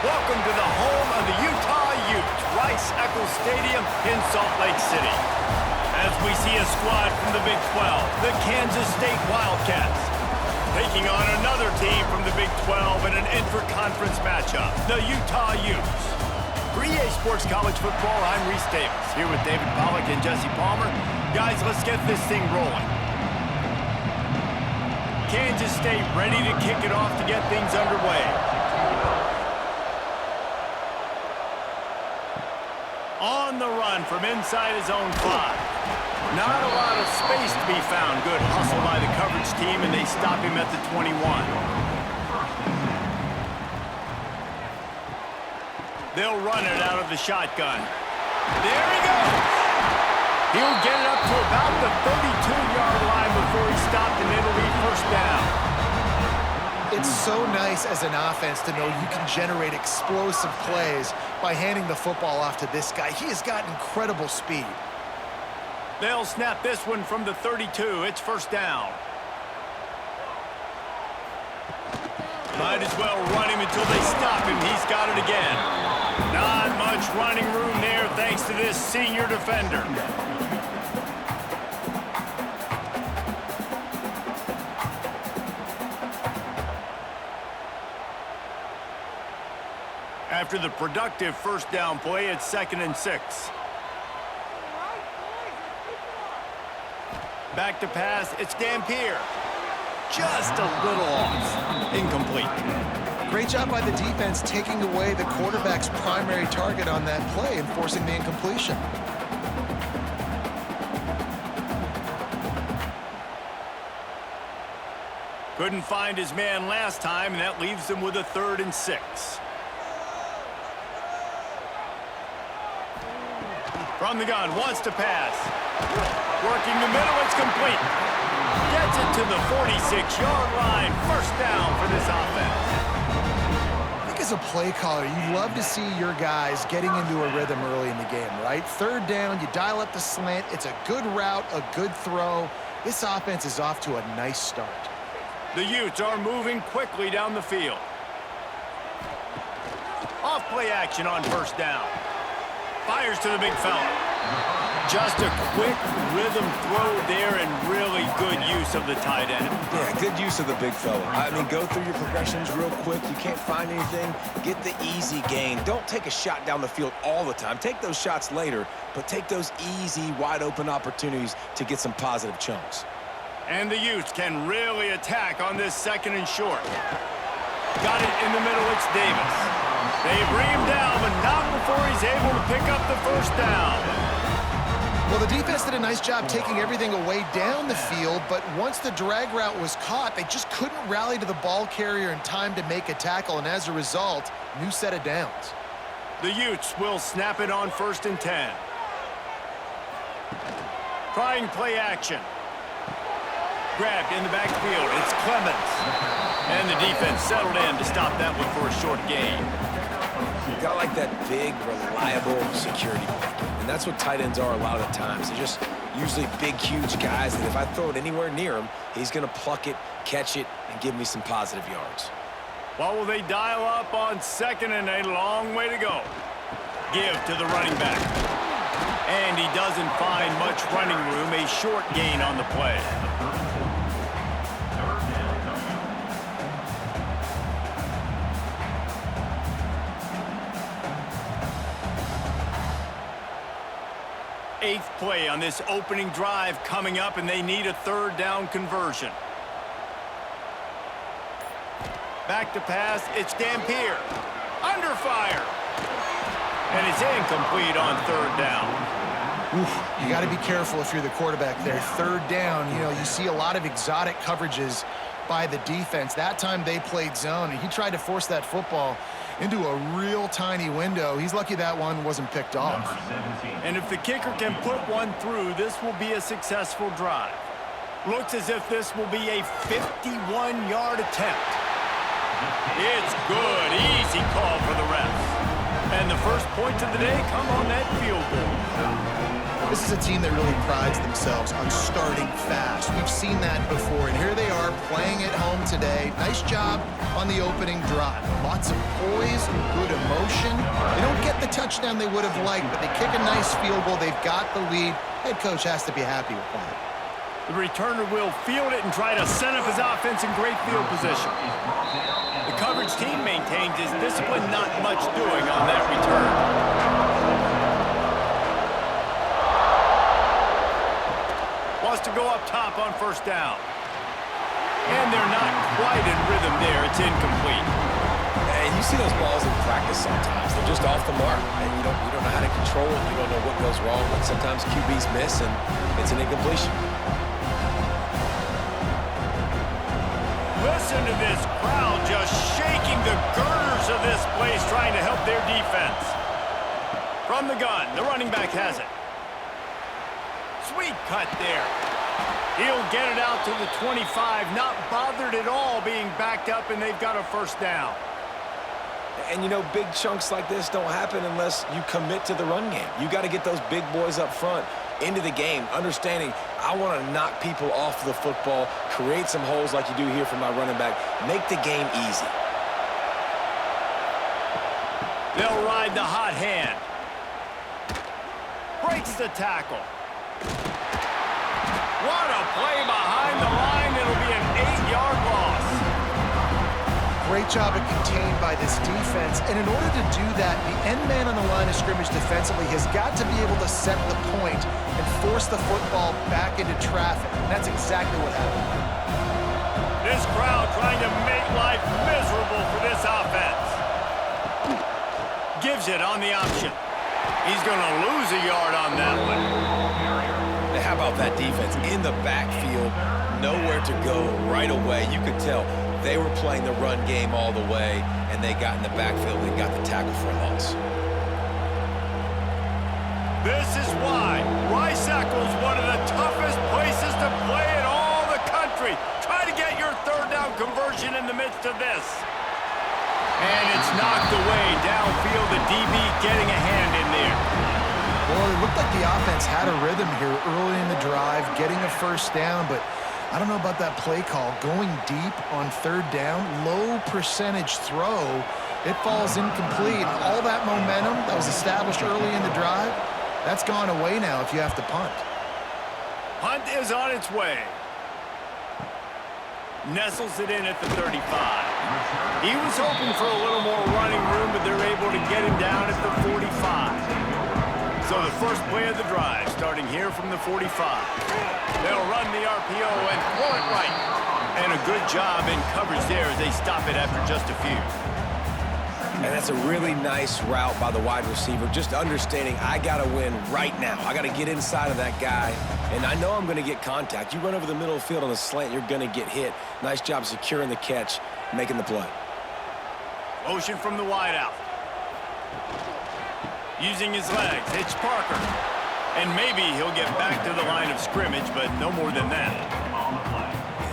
Welcome to the home of the Utah Utes, Rice-Eccles Stadium in Salt Lake City. As we see a squad from the Big 12, the Kansas State Wildcats, taking on another team from the Big 12 in an intra-conference matchup, the Utah Utes. For EA Sports College Football, I'm Reese Davis, here with David Pollack and Jesse Palmer. Guys, let's get this thing rolling. Kansas State ready to kick it off to get things underway. On the run from inside his own 5. Not a lot of space to be found. Good hustle by the coverage team, and they stop him at the 21. They'll run it out of the shotgun. There he goes! He'll get it up to about the 32-yard line before he's stopped, and it'll be first down. It's so nice as an offense to know you can generate explosive plays by handing the football off to this guy. He has got incredible speed. They'll snap this one from the 32. It's first down. Might as well run him until they stop him. He's got it again. Not much running room there thanks to this senior defender. After the productive first down play, it's 2nd and 6. Back to pass, it's Dampier. Just a little off. Incomplete. Great job by the defense taking away the quarterback's primary target on that play and forcing the incompletion. Couldn't find his man last time, and that leaves him with a 3rd and 6. From the gun, wants to pass. Working the middle, it's complete. Gets it to the 46-yard line. First down for this offense. I think as a play caller, you love to see your guys getting into a rhythm early in the game, right? 3rd down, you dial up the slant. It's a good route, a good throw. This offense is off to a nice start. The Utes are moving quickly down the field. Off play action on first down. Fires to the big fella. Just a quick rhythm throw there and really good use of the tight end. Yeah, good use of the big fella. I mean, go through your progressions real quick. You can't find anything. Get the easy gain. Don't take a shot down the field all the time. Take those shots later, but take those easy, wide-open opportunities to get some positive chunks. And the Utes can really attack on this 2nd and short. Got it in the middle, it's Davis. They bring him down, but not before he's able to pick up the first down. Well, the defense did a nice job taking everything away down the field, but once the drag route was caught, they just couldn't rally to the ball carrier in time to make a tackle, and as a result, new set of downs. The Utes will snap it on 1st and 10. Trying play action. Grabbed in the backfield. It's Clemens. And the defense settled in to stop that one for a short gain. You got like that big, reliable security blanket. And that's what tight ends are a lot of the times. They're just usually big, huge guys that if I throw it anywhere near him, he's going to pluck it, catch it, and give me some positive yards. Well, will they dial up on 2nd and a long way to go? Give to the running back. And he doesn't find much running room. A short gain on the play. Eighth play on this opening drive coming up, and they need a 3rd down conversion. Back to pass, it's Dampier. Under fire. And it's incomplete on 3rd down. Oof, you got to be careful if you're the quarterback there. 3rd down, you know, you see a lot of exotic coverages by the defense. That time they played zone, and he tried to force that football into a real tiny window. He's lucky that one wasn't picked off. And if the kicker can put one through, this will be a successful drive. Looks as if this will be a 51-yard attempt. It's good. Easy call for the refs. And the first points of the day come on that field goal. This is a team that really prides themselves on starting fast. We've seen that before, and here they are playing at home today. Nice job on the opening drive. Lots of poise, good motion. They don't get the touchdown they would have liked, but they kick a nice field goal. They've got the lead. Head coach has to be happy with that. The returner will field it and try to set up his offense in great field position. The coverage team maintains his discipline, not much doing on that return. Wants to go up top on first down. And they're not quite in rhythm there. It's incomplete. And you see those balls in practice sometimes. They're just off the mark, and you don't know how to control it. You don't know what goes wrong, but sometimes QBs miss, and it's an incompletion. Listen to this crowd just shaking the girders of this place, trying to help their defense. From the gun, the running back has it. Sweet cut there. He'll get it out to the 25, not bothered at all being backed up, and they've got a first down. And, you know, big chunks like this don't happen unless you commit to the run game. You got to get those big boys up front into the game, understanding I want to knock people off the football, create some holes like you do here for my running back, make the game easy. They'll ride the hot hand. Breaks the tackle. What a play behind the line. It'll be an 8-yard loss. Great job at contained by this defense. And in order to do that, the end man on the line of scrimmage defensively has got to be able to set the point and force the football back into traffic. And that's exactly what happened. This crowd trying to make life miserable for this offense. Gives it on the option. He's going to lose a yard on that one. How about that defense in the backfield, nowhere to go right away. You could tell they were playing the run game all the way, and they got in the backfield and got the tackle for a loss. This is why Rice-Eccles, one of the toughest places to play in all the country. Try to get your third down conversion in the midst of this. And it's knocked away downfield. The DB getting a hand in there. Well, it looked like the offense had a rhythm here early in the drive, getting a first down, but I don't know about that play call. Going deep on third down, low percentage throw, it falls incomplete. And all that momentum that was established early in the drive, that's gone away now if you have to punt. Punt is on its way. Nestles it in at the 35. He was hoping for a little more running room, but they're able to get him down at the 45. So the first play of the drive, starting here from the 45. They'll run the RPO and throw it right. And a good job in coverage there as they stop it after just a few. And that's a really nice route by the wide receiver, just understanding I got to win right now. I got to get inside of that guy, and I know I'm going to get contact. You run over the middle of the field on a slant, you're going to get hit. Nice job securing the catch, making the play. Motion from the wide out. Using his legs, it's Parker. And maybe he'll get back to the line of scrimmage, but no more than that.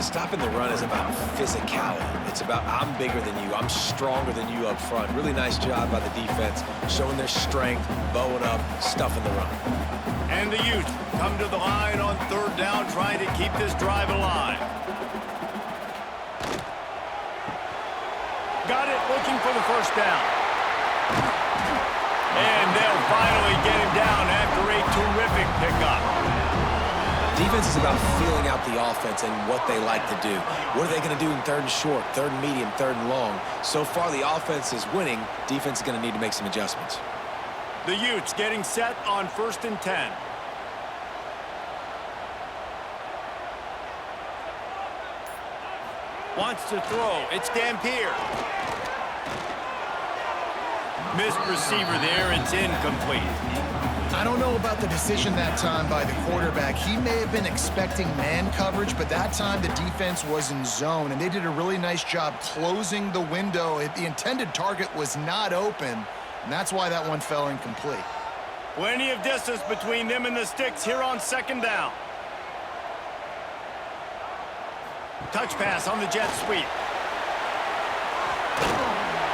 Stopping the run is about physicality. It's about I'm bigger than you, I'm stronger than you up front. Really nice job by the defense, showing their strength, bowing up, stuffing the run. And the Utes come to the line on third down, trying to keep this drive alive. Got it, looking for the first down. And they'll finally get him down after a terrific pickup. Defense is about feeling out the offense and what they like to do. What are they going to do in third and short, third and medium, third and long? So far, the offense is winning. Defense is going to need to make some adjustments. The Utes getting set on 1st and 10. Wants to throw. It's Dampier. Missed receiver there. It's incomplete. I don't know about the decision that time by the quarterback. He may have been expecting man coverage, but that time the defense was in zone, and they did a really nice job closing the window. The intended target was not open, and that's why that one fell incomplete. Plenty of distance between them and the sticks here on 2nd down. Touch pass on the jet sweep.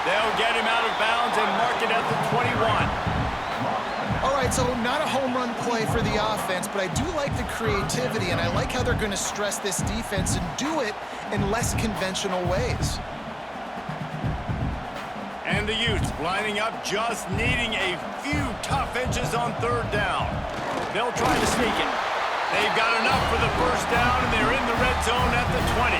They'll get him out of bounds and mark it at the 21. All right, so not a home run play for the offense, but I do like the creativity, and I like how they're going to stress this defense and do it in less conventional ways. And the Utes lining up, just needing a few tough inches on third down. They'll try to sneak it. They've got enough for the first down, and they're in the red zone at the 20.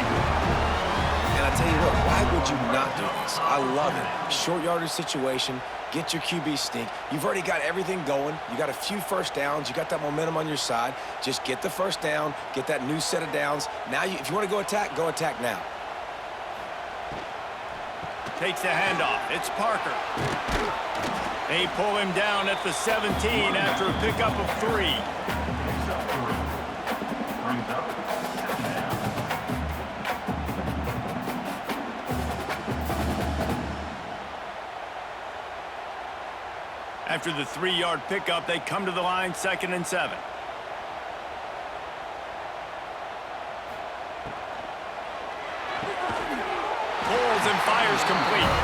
And I tell you what, why would you not do this? I love it. Short yardage situation, get your QB sneak. You've already got everything going. You got a few first downs. You got that momentum on your side. Just get the first down, get that new set of downs. Now, if you want to go attack now. Takes the handoff. It's Parker. They pull him down at the 17 after a pickup of 3. After the 3-yard pickup, they come to the line, 2nd and 7. Pulls and fires complete.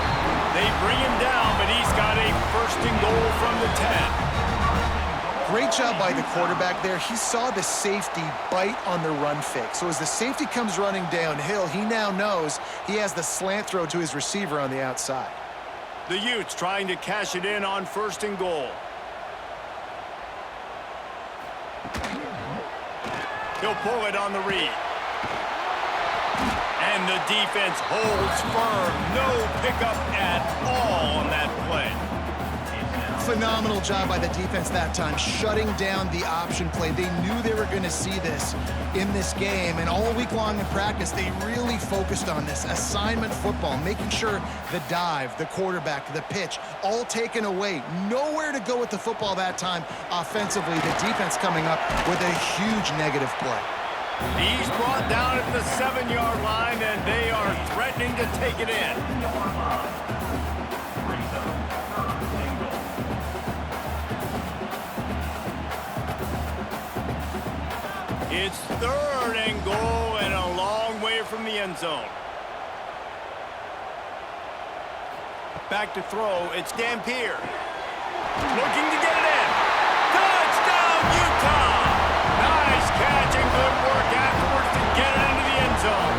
They bring him down, but he's got a 1st and goal from the 10. Great job by the quarterback there. He saw the safety bite on the run fake. So as the safety comes running downhill, he now knows he has the slant throw to his receiver on the outside. The Utes trying to cash it in on 1st and goal. He'll pull it on the read. And the defense holds firm. No pickup at all on that play. Phenomenal job by the defense that time, shutting down the option play. They knew they were going to see this in this game, and all week long in practice, they really focused on this assignment football, making sure the dive, the quarterback, the pitch, all taken away. Nowhere to go with the football that time offensively. The defense coming up with a huge negative play. He's brought down at the 7-yard line, and they are threatening to take it in. It's 3rd and goal and a long way from the end zone. Back to throw, it's Dampier. Looking to get it in. Touchdown, Utah! Nice catch and good work afterwards to get it into the end zone.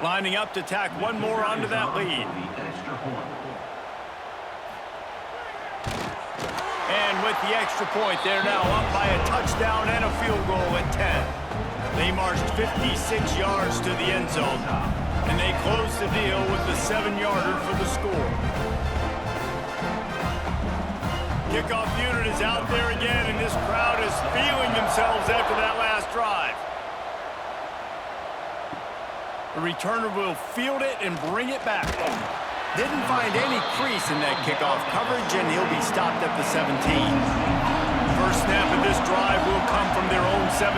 Lining up to tack one more onto that lead. And with the extra point, they're now up by a touchdown and a field goal at 10. They marched 56 yards to the end zone, and they closed the deal with the 7-yarder for the score. Kickoff unit is out there again, and this crowd is feeling themselves after that last drive. The returner will field it and bring it back. Didn't find any crease in that kickoff coverage, and he'll be stopped at the 17. First snap of this drive will come from their own 17.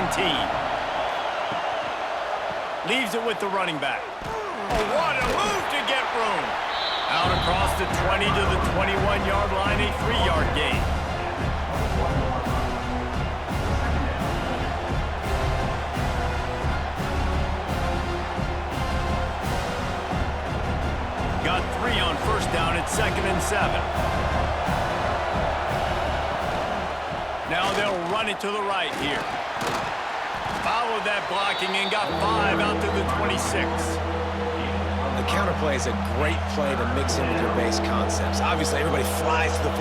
Leaves it with the running back. Oh, what a move to get room. Out across the 20 to the 21-yard line, a 3-yard gain. Got 3 on first down at 2nd and 7. Now they'll run it to the right here. Followed that blocking and got 5 out to the 26. The counter play is a great play to mix in with your base concepts. Obviously, everybody flies to the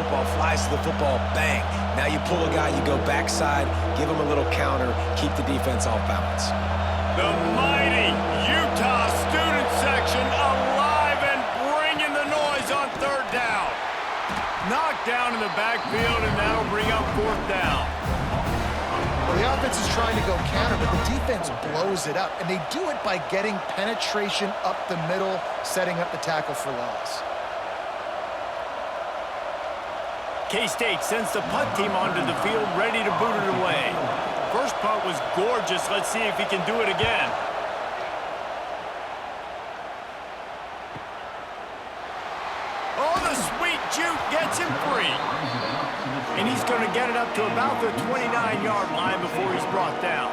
football, bang. Now you pull a guy, you go backside, give him a little counter, keep the defense off balance. The mighty Utah student section alive and bringing the noise on 3rd down. Knocked down in the backfield, and that'll bring up 4th down. Well, the offense is trying to go counter, but the defense blows it up, and they do it by getting penetration up the middle, setting up the tackle for loss. K-State sends the punt team onto the field, ready to boot it away. First punt was gorgeous. Let's see if he can do it again. Oh, the sweet juke gets him free. And he's going to get it up to about the 29-yard line before he's brought down.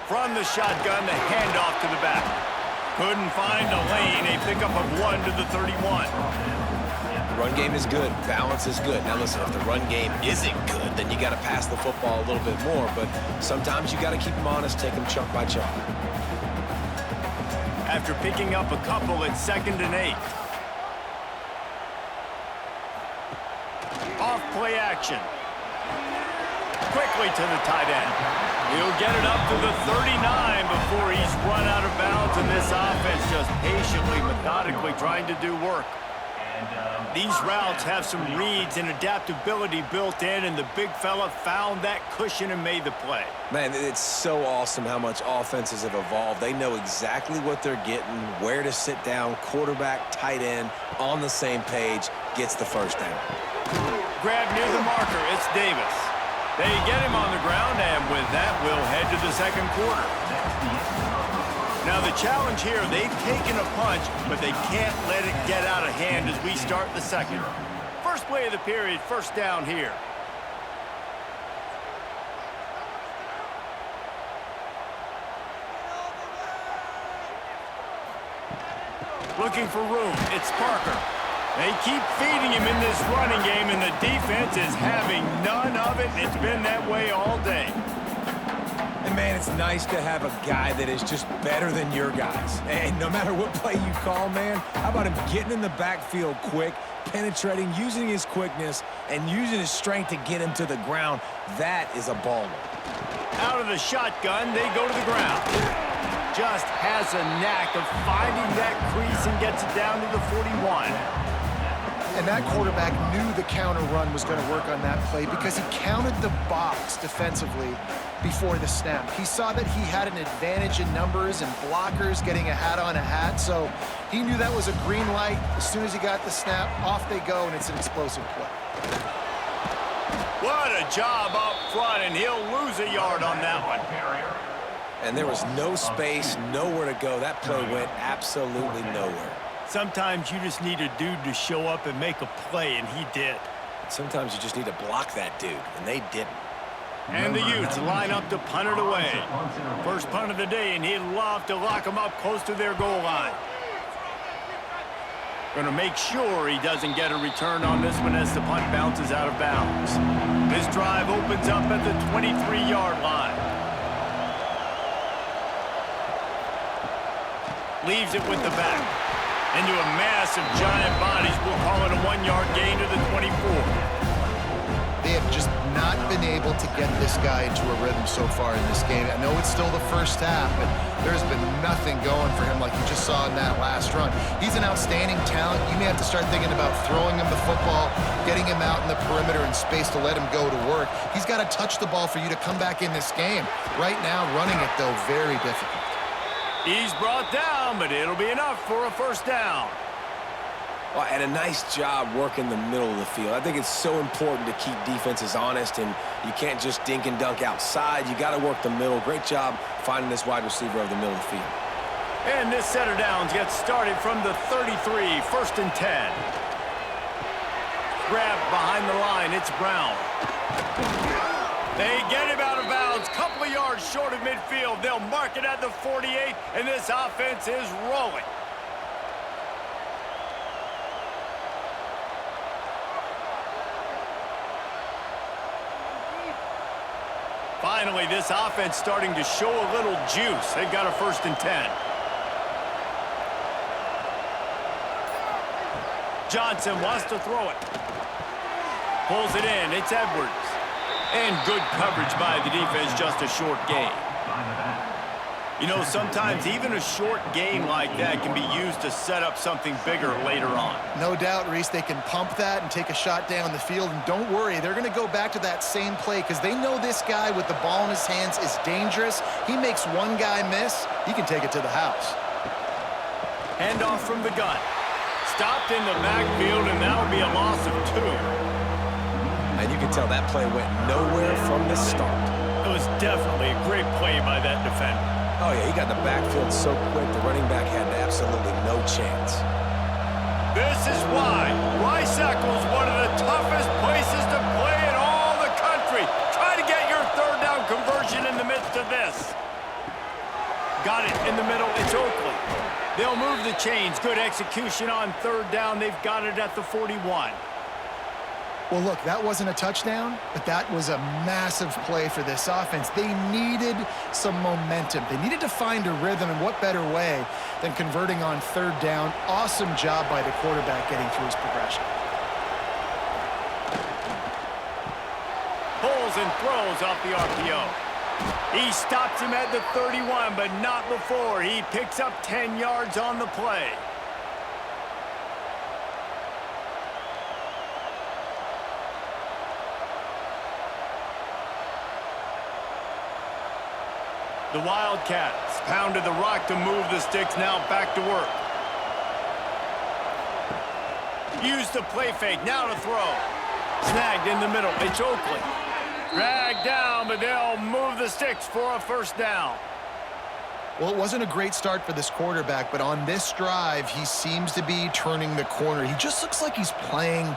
From the shotgun, the handoff to the back. Couldn't find a lane. A pickup of 1 to the 31. Run game is good. Balance is good. Now listen, if the run game isn't good, then you got to pass the football a little bit more. But sometimes you got to keep them honest, take them chunk by chunk. After picking up a couple, it's 2nd and 8. Off play action. Quickly to the tight end. He'll get it up to the 39 before he's run out of bounds, and this offense just patiently, methodically trying to do work. These routes have some reads and adaptability built in, and the big fella found that cushion and made the play. Man, it's so awesome how much offenses have evolved. They know exactly what they're getting, where to sit down, quarterback, tight end, on the same page, gets the first down. Grab near the marker, it's Davis. They get him on the ground, and with that, we'll head to the second quarter. Now the challenge here, they've taken a punch, but they can't let it get out of hand as we start the second. First play of the period, first down here. Looking for room, it's Parker. They keep feeding him in this running game, and the defense is having none of it. It's been that way all day. And, man, it's nice to have a guy that is just better than your guys. And no matter what play you call, man, how about him getting in the backfield quick, penetrating, using his quickness, and using his strength to get him to the ground? That is a baller. Out of the shotgun, they go to the ground. Just has a knack of finding that crease and gets it down to the 41. And that quarterback knew the counter run was going to work on that play because he counted the box defensively before the snap. He saw that he had an advantage in numbers and blockers getting a hat on a hat, so he knew that was a green light. As soon as he got the snap, off they go, and it's an explosive play. What a job up front, and he'll lose a yard on that one. And there was no space, nowhere to go. That play went absolutely nowhere. Sometimes you just need a dude to show up and make a play, and he did. Sometimes you just need to block that dude, and they didn't. And the Utes line up to punt it away. First punt of the day, and he'd love to lock them up close to their goal line. Going to make sure he doesn't get a return on this one as the punt bounces out of bounds. This drive opens up at the 23-yard line. Leaves it with the back. Into a mass of giant bodies. We'll call it a 1-yard gain to the 24. They have just not been able to get this guy into a rhythm so far in this game. I know it's still the first half, but there's been nothing going for him like you just saw in that last run. He's an outstanding talent. You may have to start thinking about throwing him the football, getting him out in the perimeter in space to let him go to work. He's got to touch the ball for you to come back in this game. Right now, running it, though, very difficult. He's brought down, but it'll be enough for a first down. Well, and a nice job working the middle of the field. I think it's so important to keep defenses honest, and you can't just dink and dunk outside. You got to work the middle. Great job finding this wide receiver over the middle of the field. And this set of downs gets started from the 33, first and 10. Grab behind the line, it's Brown. They get him out of bounds, couple of yards short of midfield. They'll mark it at the 48, and this offense is rolling. Finally, this offense starting to show a little juice. They've got a first and 10. Johnson wants to throw it. Pulls it in. It's Edwards. And good coverage by the defense, just a short gain. You know, sometimes even a short gain like that can be used to set up something bigger later on. No doubt, Reese, they can pump that and take a shot down the field. And don't worry, they're going to go back to that same play because they know this guy with the ball in his hands is dangerous. He makes one guy miss, he can take it to the house. Handoff from the gun. Stopped in the backfield, and that would be a loss of 2. And you can tell that play went nowhere from the start. It was definitely a great play by that defender. Oh, yeah, he got in the backfield so quick, the running back had absolutely no chance. This is Eccles, one of the toughest places to play in all the country. Try to get your third down conversion in the midst of this. Got it in the middle. It's Oakley. They'll move the chains. Good execution on third down. They've got it at the 41. Well, look, that wasn't a touchdown, but that was a massive play for this offense. They needed some momentum. They needed to find a rhythm, and what better way than converting on third down. Awesome job by the quarterback getting through his progression. Pulls and throws off the RPO. He stops him at the 31, but not before. He picks up 10 yards on the play. The Wildcats pounded the rock to move the sticks, now back to work. Use the play fake, now to throw. Snagged in the middle, it's Oakley. Dragged down, but they'll move the sticks for a first down. Well, it wasn't a great start for this quarterback, but on this drive, he seems to be turning the corner. He just looks like he's playing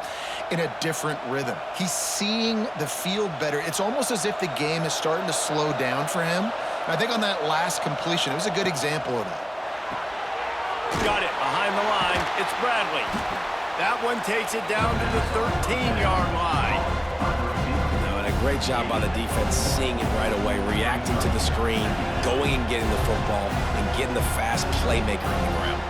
in a different rhythm. He's seeing the field better. It's almost as if the game is starting to slow down for him. And I think on that last completion, it was a good example of that. Got it behind the line. It's Bradley. That one takes it down to the 13-yard line. Great job by the defense, seeing it right away, reacting to the screen, going and getting the football, and getting the fast playmaker on the ground.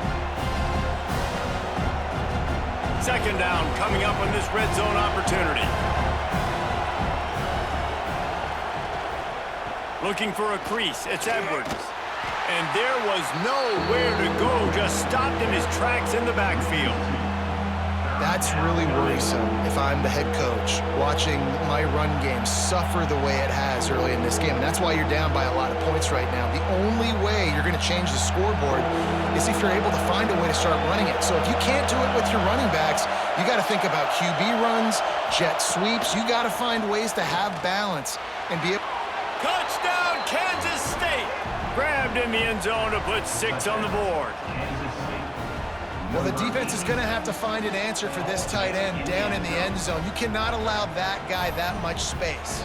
Second down coming up on this red zone opportunity. Looking for a crease, it's Edwards. And there was nowhere to go, just stopped in his tracks in the backfield. That's really worrisome if I'm the head coach watching my run game suffer the way it has early in this game. And that's why you're down by a lot of points right now. The only way you're going to change the scoreboard is if you're able to find a way to start running it. So if you can't do it with your running backs, you got to think about QB runs, jet sweeps. You got to find ways to have balance and be able. Touchdown, Kansas State! Grabbed in the end zone to put 6 on the board. Well, the defense is going to have to find an answer for this tight end down in the end zone. You cannot allow that guy that much space.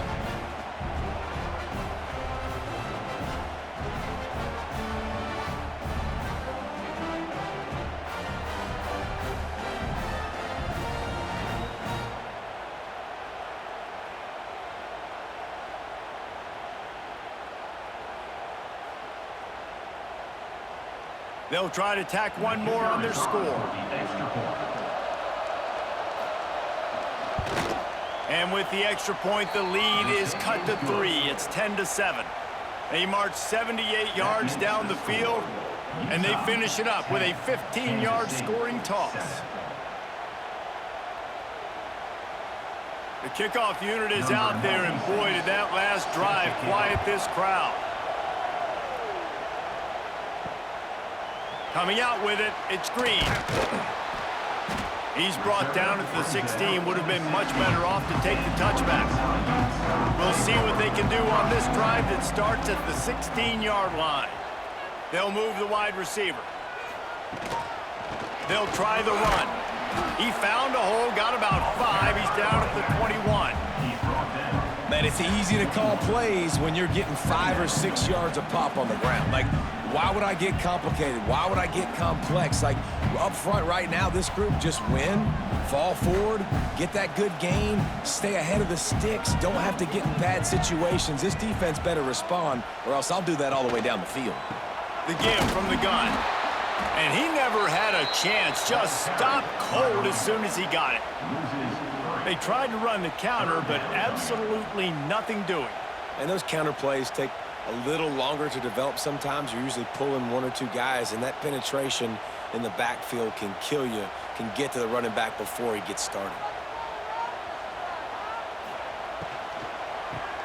They'll try to tack one more on their score. And with the extra point, the lead is cut to 3. It's 10-7. They march 78 yards down the field, and they finish it up with a 15-yard scoring toss. The kickoff unit is out there, and boy, did that last drive quiet this crowd. Coming out with it, it's Green. He's brought down at the 16. Would have been much better off to take the touchback. We'll see what they can do on this drive that starts at the 16-yard line. They'll move the wide receiver. They'll try the run. He found a hole, got about 5. He's down at the 21. Man, it's easy to call plays when you're getting 5 or 6 yards a pop on the ground. Like, why would I get complicated? Why would I get complex? Like, up front right now, this group just win, fall forward, get that good gain, stay ahead of the sticks, don't have to get in bad situations. This defense better respond, or else I'll do that all the way down the field. The give from the gun. And he never had a chance, just stopped cold as soon as he got it. They tried to run the counter, but absolutely nothing doing. And those counter plays take a little longer to develop sometimes. You're usually pulling 1 or 2 guys, and that penetration in the backfield can kill you, can get to the running back before he gets started.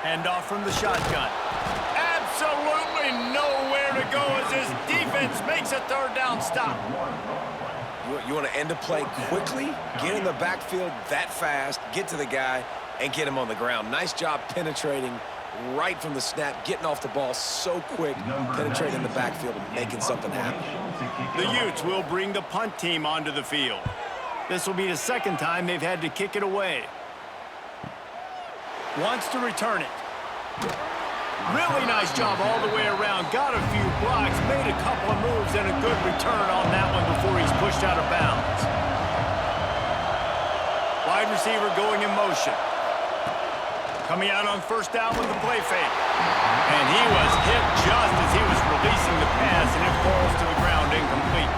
Handoff from the shotgun. Absolutely nowhere to go as his defense makes a third down stop. You want to end a play quickly, get in the backfield that fast, get to the guy, and get him on the ground. Nice job penetrating right from the snap, getting off the ball so quick, penetrating the backfield and making something happen. The Utes will bring the punt team onto the field. This will be the second time they've had to kick it away. Wants to return it. Really nice job all the way around. Got a few blocks, made a couple of moves, and a good return on that one before he's pushed out of bounds. Wide receiver going in motion. Coming out on first down with the play fake. And he was hit just as he was releasing the pass, and it falls to the ground incomplete.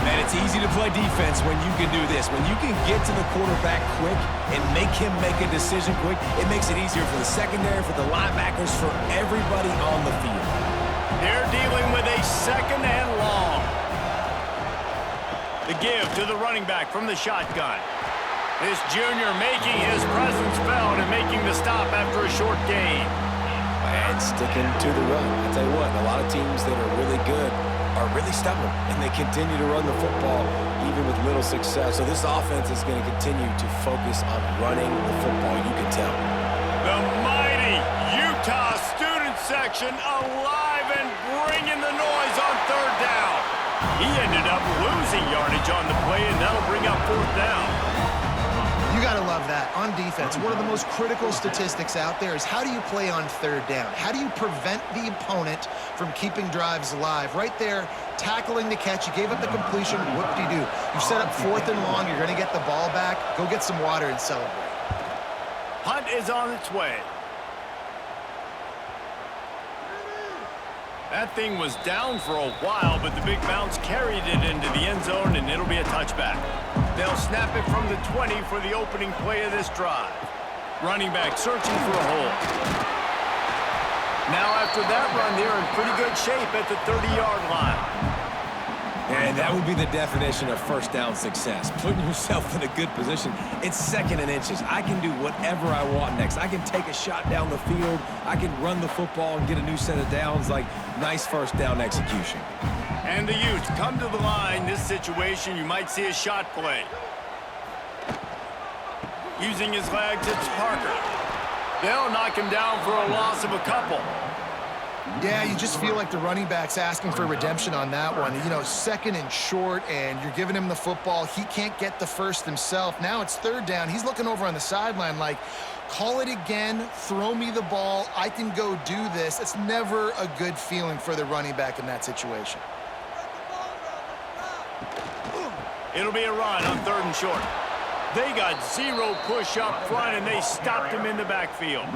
Man, it's easy to play defense when you can do this. When you can get to the quarterback quick and make him make a decision quick, it makes it easier for the secondary, for the linebackers, for everybody on the field. They're dealing with a second and long. The give to the running back from the shotgun. This junior making his presence felt and making the stop after a short gain. And sticking to the run. I'll tell you what, a lot of teams that are really good are really stubborn, and they continue to run the football even with little success. So this offense is going to continue to focus on running the football, you can tell. The mighty Utah student section alive and bringing the noise on third down. He ended up losing yardage on the play, and that'll bring up fourth down. You got to love that. On defense, one of the most critical statistics out there is how do you play on third down? How do you prevent the opponent from keeping drives alive? Right there, tackling the catch. You gave up the completion. Whoop-de-doo. You set up fourth and long. You're going to get the ball back. Go get some water and celebrate. Punt is on its way. That thing was down for a while, but the big bounce carried it into the end zone, and it'll be a touchback. They'll snap it from the 20 for the opening play of this drive. Running back searching for a hole. Now after that run, they're in pretty good shape at the 30-yard line. And that would be the definition of first down success. Putting yourself in a good position. It's second and inches. I can do whatever I want next. I can take a shot down the field. I can run the football and get a new set of downs. Like, nice first down execution. And the Utes come to the line. This situation, you might see a shot play. Using his legs, it's Parker. They'll knock him down for a loss of a couple. Yeah, you just feel like the running back's asking for redemption on that one. You know, second and short, and you're giving him the football. He can't get the first himself. Now it's third down. He's looking over on the sideline like, call it again, throw me the ball, I can go do this. It's never a good feeling for the running back in that situation. It'll be a run on third and short. They got zero push up front, and they stopped him in the backfield.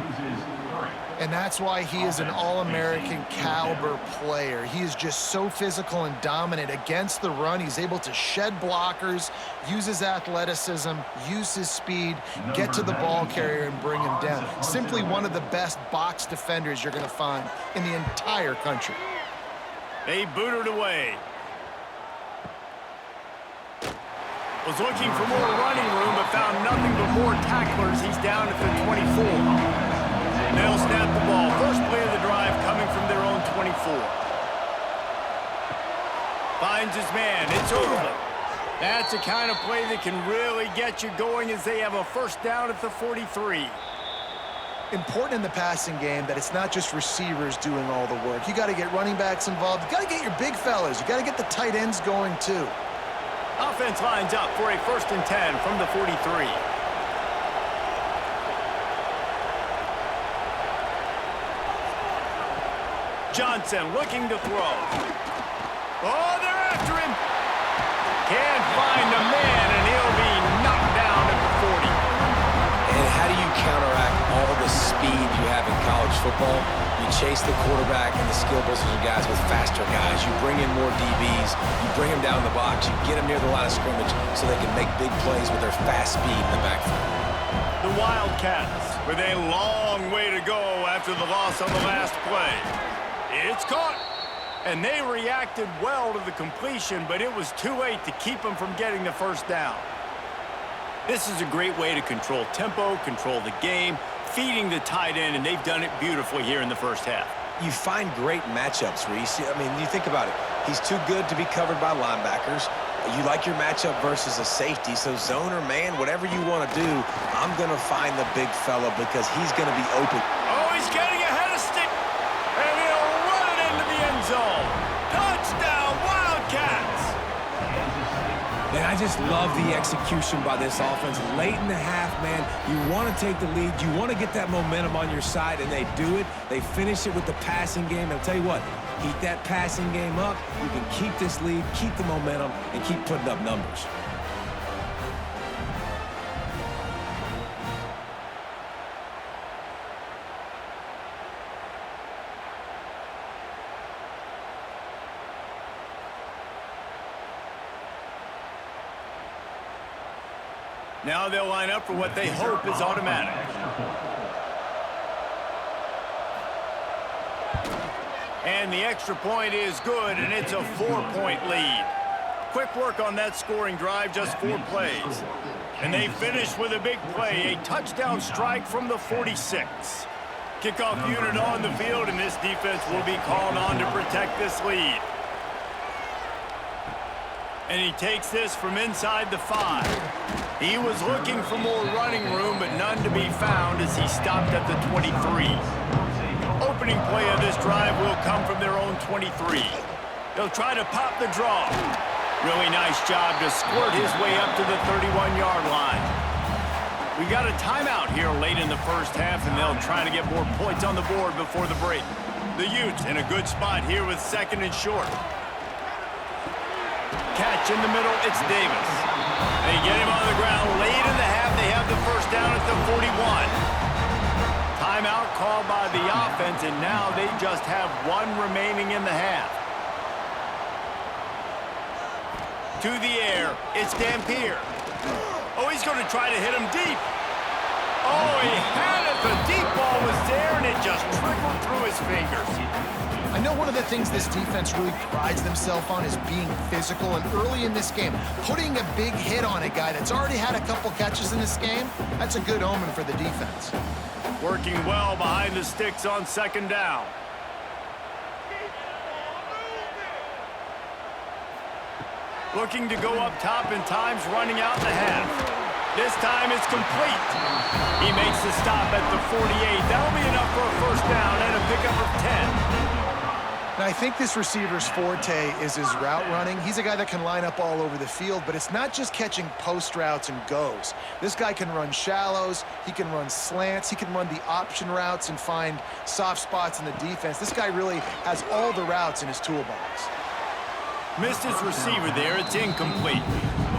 And that's why he is an All-American caliber player. He is just so physical and dominant against the run. He's able to shed blockers, use his athleticism, use his speed, get to the ball carrier and bring him down. Simply one of the best box defenders you're going to find in the entire country. They booted away. Was looking for more running room, but found nothing but more tacklers. He's down at the 24. They'll snap the ball. First play of the drive coming from their own 24. Finds his man. It's over. That's the kind of play that can really get you going as they have a first down at the 43. Important in the passing game that it's not just receivers doing all the work. You got to get running backs involved. You got to get your big fellas. You got to get the tight ends going too. Offense lines up for a first and 10 from the 43. Johnson looking to throw. Oh, they're after him. Can't find a man, and he'll be knocked down at the 40. And how do you counteract all the speed you have in college football? You chase the quarterback and the skill position guys with faster guys. You bring in more DBs. You bring them down the box. You get them near the line of scrimmage so they can make big plays with their fast speed in the backfield. The Wildcats with a long way to go after the loss on the last play. It's caught, and they reacted well to the completion, but it was too late to keep them from getting the first down. This is a great way to control tempo, control the game, feeding the tight end, and they've done it beautifully here in the first half. You find great matchups, Reese. I mean, you think about it. He's too good to be covered by linebackers. You like your matchup versus a safety, so zone or man, whatever you want to do, I'm going to find the big fella because he's going to be open. Oh, he's getting ahead of stick, and he'll run it into the end zone. Touchdown, Wildcats! And I just love the execution by this offense. Late in the half, man, you want to take the lead. You want to get that momentum on your side, and they do it. They finish it with the passing game. I'll tell you what, keep that passing game up. You can keep this lead, keep the momentum, and keep putting up numbers. Now they'll line up for what they hope is automatic. And the extra point is good, and it's a 4-point lead. Quick work on that scoring drive, just 4 plays. And they finish with a big play, a touchdown strike from the 46. Kickoff unit on the field, and this defense will be called on to protect this lead. And he takes this from inside the 5. He was looking for more running room, but none to be found as he stopped at the 23. Opening play of this drive will come from their own 23. They'll try to pop the draw. Really nice job to squirt his way up to the 31-yard line. We got a timeout here late in the first half, and they'll try to get more points on the board before the break. The Utes in a good spot here with 2nd and short. Catch in the middle, it's Davis. They get him on the ground late in the half. They have the first down at the 41. Timeout called by the offense, and now they just have 1 remaining in the half. To the air, it's Dampier. Oh, he's going to try to hit him deep. Oh, he had it. The deep ball was there, and it just trickled through his fingers. I know one of the things this defense really prides themselves on is being physical, and early in this game, putting a big hit on a guy that's already had a couple catches in this game, that's a good omen for the defense. Working well behind the sticks on 2nd down. Looking to go up top in times, running out the half. This time it's complete. He makes the stop at the 48. That'll be enough for a first down and a pickup of 10. Now, I think this receiver's forte is his route running. He's a guy that can line up all over the field, but it's not just catching post routes and goes. This guy can run shallows, he can run slants, he can run the option routes and find soft spots in the defense. This guy really has all the routes in his toolbox. Missed his receiver there. It's incomplete.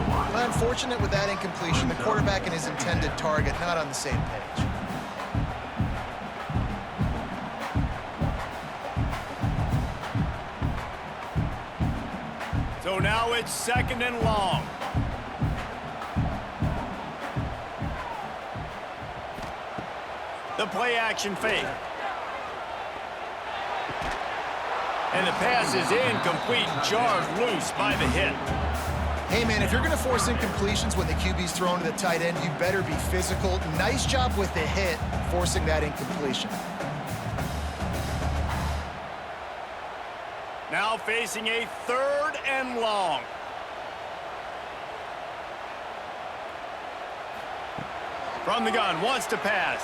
Well, unfortunate with that incompletion. The quarterback and his intended target not on the same page. So now it's 2nd and long. The play action fake. And the pass is incomplete, jarred loose by the hit. Hey, man, if you're going to force incompletions when the QB's thrown to the tight end, you better be physical. Nice job with the hit, forcing that incompletion. Now facing a 3rd and long. From the gun, wants to pass.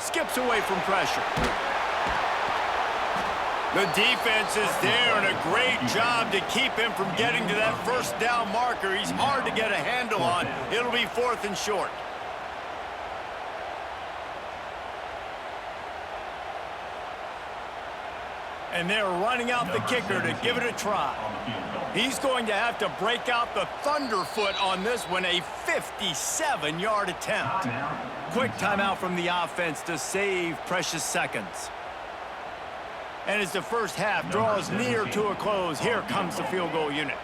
Skips away from pressure. The defense is there, and a great job to keep him from getting to that first down marker. He's hard to get a handle on. It'll be 4th and short. And they're running out the kicker to give it a try. He's going to have to break out the thunderfoot on this one, a 57-yard attempt. Quick timeout from the offense to save precious seconds. And as the first half draws near to a close, here comes the field goal unit.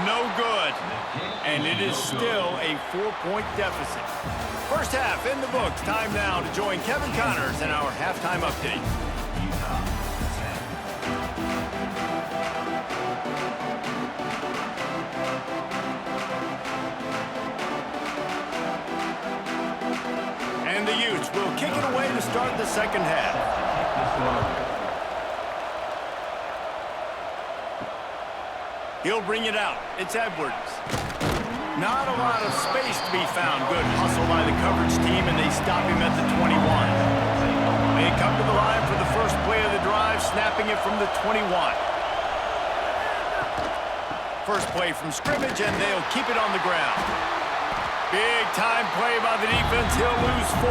No good. And it is still a 4-point deficit. First half in the books. Time now to join Kevin Connors in our halftime update. And the Utes will kick it away to start the second half. He'll bring it out. It's Edwards. Not a lot of space to be found. Good hustle by the coverage team, and they stop him at the 21. They come to the line for the first play of the drive, snapping it from the 21. First play from scrimmage, and they'll keep it on the ground. Big time play by the defense. He'll lose 4.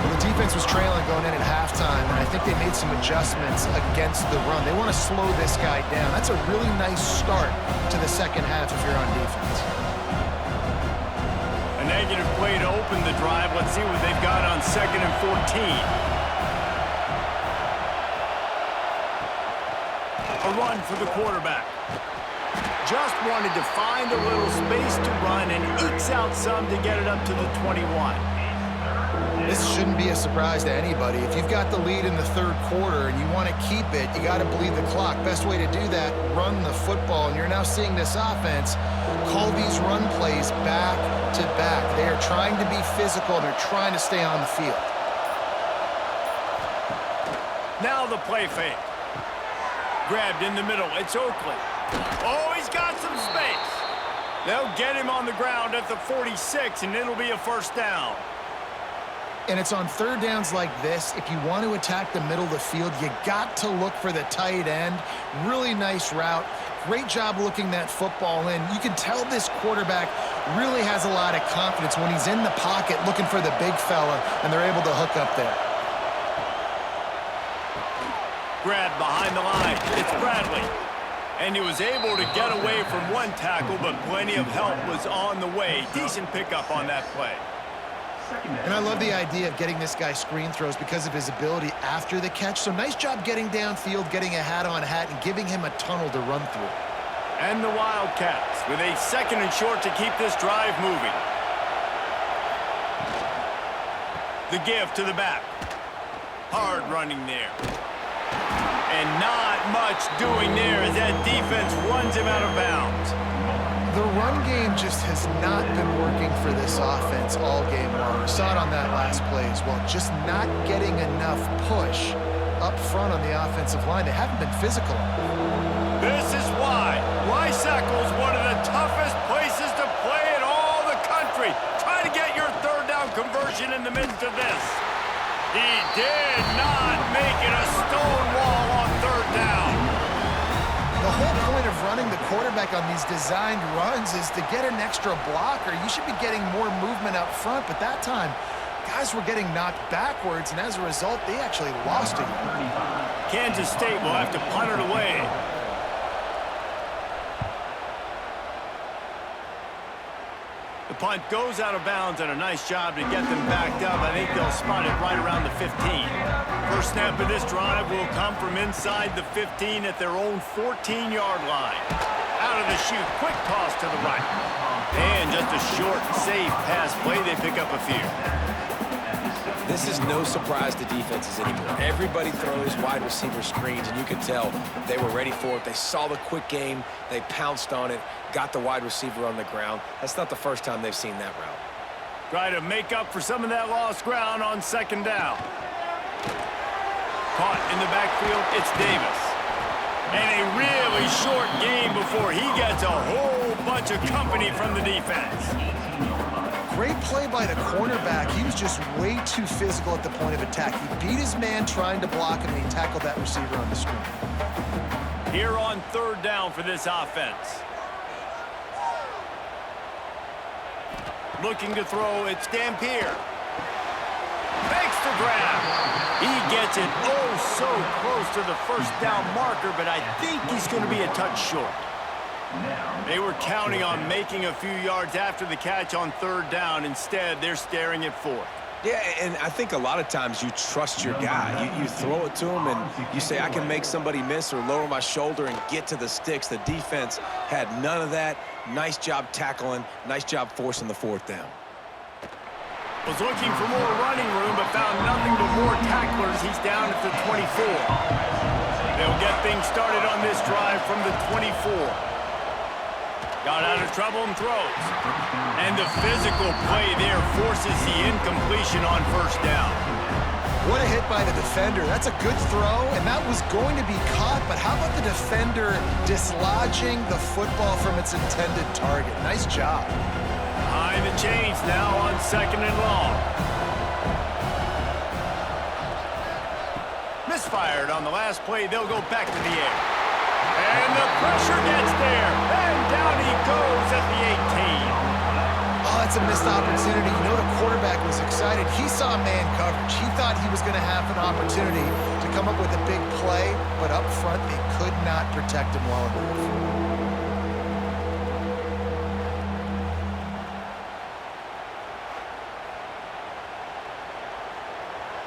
Well, the defense was trailing going in at halftime, and I think they made some adjustments against the run. They want to slow this guy down. That's a really nice start to the second half if you're on defense. A negative play to open the drive. Let's see what they've got on 2nd and 14. A run for the quarterback. Just wanted to find a little space to run and ekes out some to get it up to the 21. This shouldn't be a surprise to anybody. If you've got the lead in the third quarter and you want to keep it, you got to bleed the clock. Best way to do that, run the football. And you're now seeing this offense call these run plays back to back. They are trying to be physical, and they're trying to stay on the field. Now the play fake. Grabbed in the middle. It's Oakley. Oh, he's got some space. They'll get him on the ground at the 46, and it'll be a first down. And it's on third downs like this. If you want to attack the middle of the field, you got to look for the tight end. Really nice route. Great job looking that football in. You can tell this quarterback really has a lot of confidence when he's in the pocket looking for the big fella, and they're able to hook up there. Grabbed behind the line. It's Bradley. And he was able to get away from one tackle, but plenty of help was on the way. Decent pickup on that play. And I love the idea of getting this guy screen throws because of his ability after the catch. So nice job getting downfield, getting a hat-on-hat, and giving him a tunnel to run through. And the Wildcats with a 2nd and short to keep this drive moving. The give to the back. Hard running there. And not much doing there as that defense runs him out of bounds. The run game just has not been working for this offense all game long. We saw it on that last play as well. Just not getting enough push up front on the offensive line. They haven't been physical. This is why Rice-Eccles, one of the toughest places to play in all the country. Try to get your third down conversion in the midst of this. He did not make it a stone wall on third down. The whole point of running the quarterback on these designed runs is to get an extra blocker. You should be getting more movement up front, but that time, guys were getting knocked backwards, and as a result, they actually lost it. Kansas State will have to punt it away. The punt goes out of bounds, and a nice job to get them backed up. I think they'll spot it right around the 15. First snap of this drive will come from inside the 15 at their own 14-yard line. Out of the chute, quick toss to the right. And just a short, safe pass play. They pick up a few. This is no surprise to defenses anymore. Everybody throws wide receiver screens, and you can tell they were ready for it. They saw the quick game. They pounced on it, got the wide receiver on the ground. That's not the first time they've seen that route. Try to make up for some of that lost ground on 2nd down. Caught in the backfield, it's Davis. And a really short game before he gets a whole bunch of company from the defense. Great play by the cornerback. He was just way too physical at the point of attack. He beat his man trying to block him, and he tackled that receiver on the screen. Here on 3rd down for this offense. Looking to throw, it's Dampier. Makes the grab. He gets it so close to the first down marker, but I think he's going to be a touch short. They were counting on making a few yards after the catch on 3rd down. Instead, they're staring at 4th. Yeah, and I think a lot of times you trust your guy. You throw it to him, and you say, I can make somebody miss or lower my shoulder and get to the sticks. The defense had none of that. Nice job tackling. Nice job forcing the 4th down. Was looking for more running room, but found nothing but more tacklers. He's down at the 24. They'll get things started on this drive from the 24. Got out of trouble and throws. And the physical play there forces the incompletion on 1st down. What a hit by the defender. That's a good throw, and that was going to be caught, but how about the defender dislodging the football from its intended target? Nice job. Behind the chains now on 2nd and long. Misfired on the last play. They'll go back to the air. And the Pressure gets there, and down he goes at the 18. Oh, that's a missed opportunity. You know the quarterback was excited. He saw man coverage. He thought he was going to have an opportunity to come up with a big play, but up front they could not protect him well enough.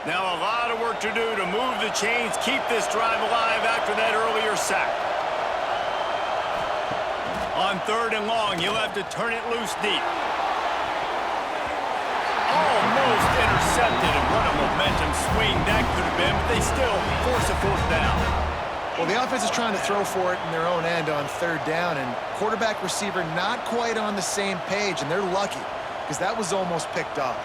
Now a lot of work to do to move the chains, keep this drive alive after that earlier sack. On 3rd and long, you'll have to turn it loose deep. Almost intercepted, and what a momentum swing that could have been, but they still force a 4th down. Well, the offense is trying to throw for it in their own end on 3rd down, and quarterback receiver not quite on the same page, and they're lucky because that was almost picked off.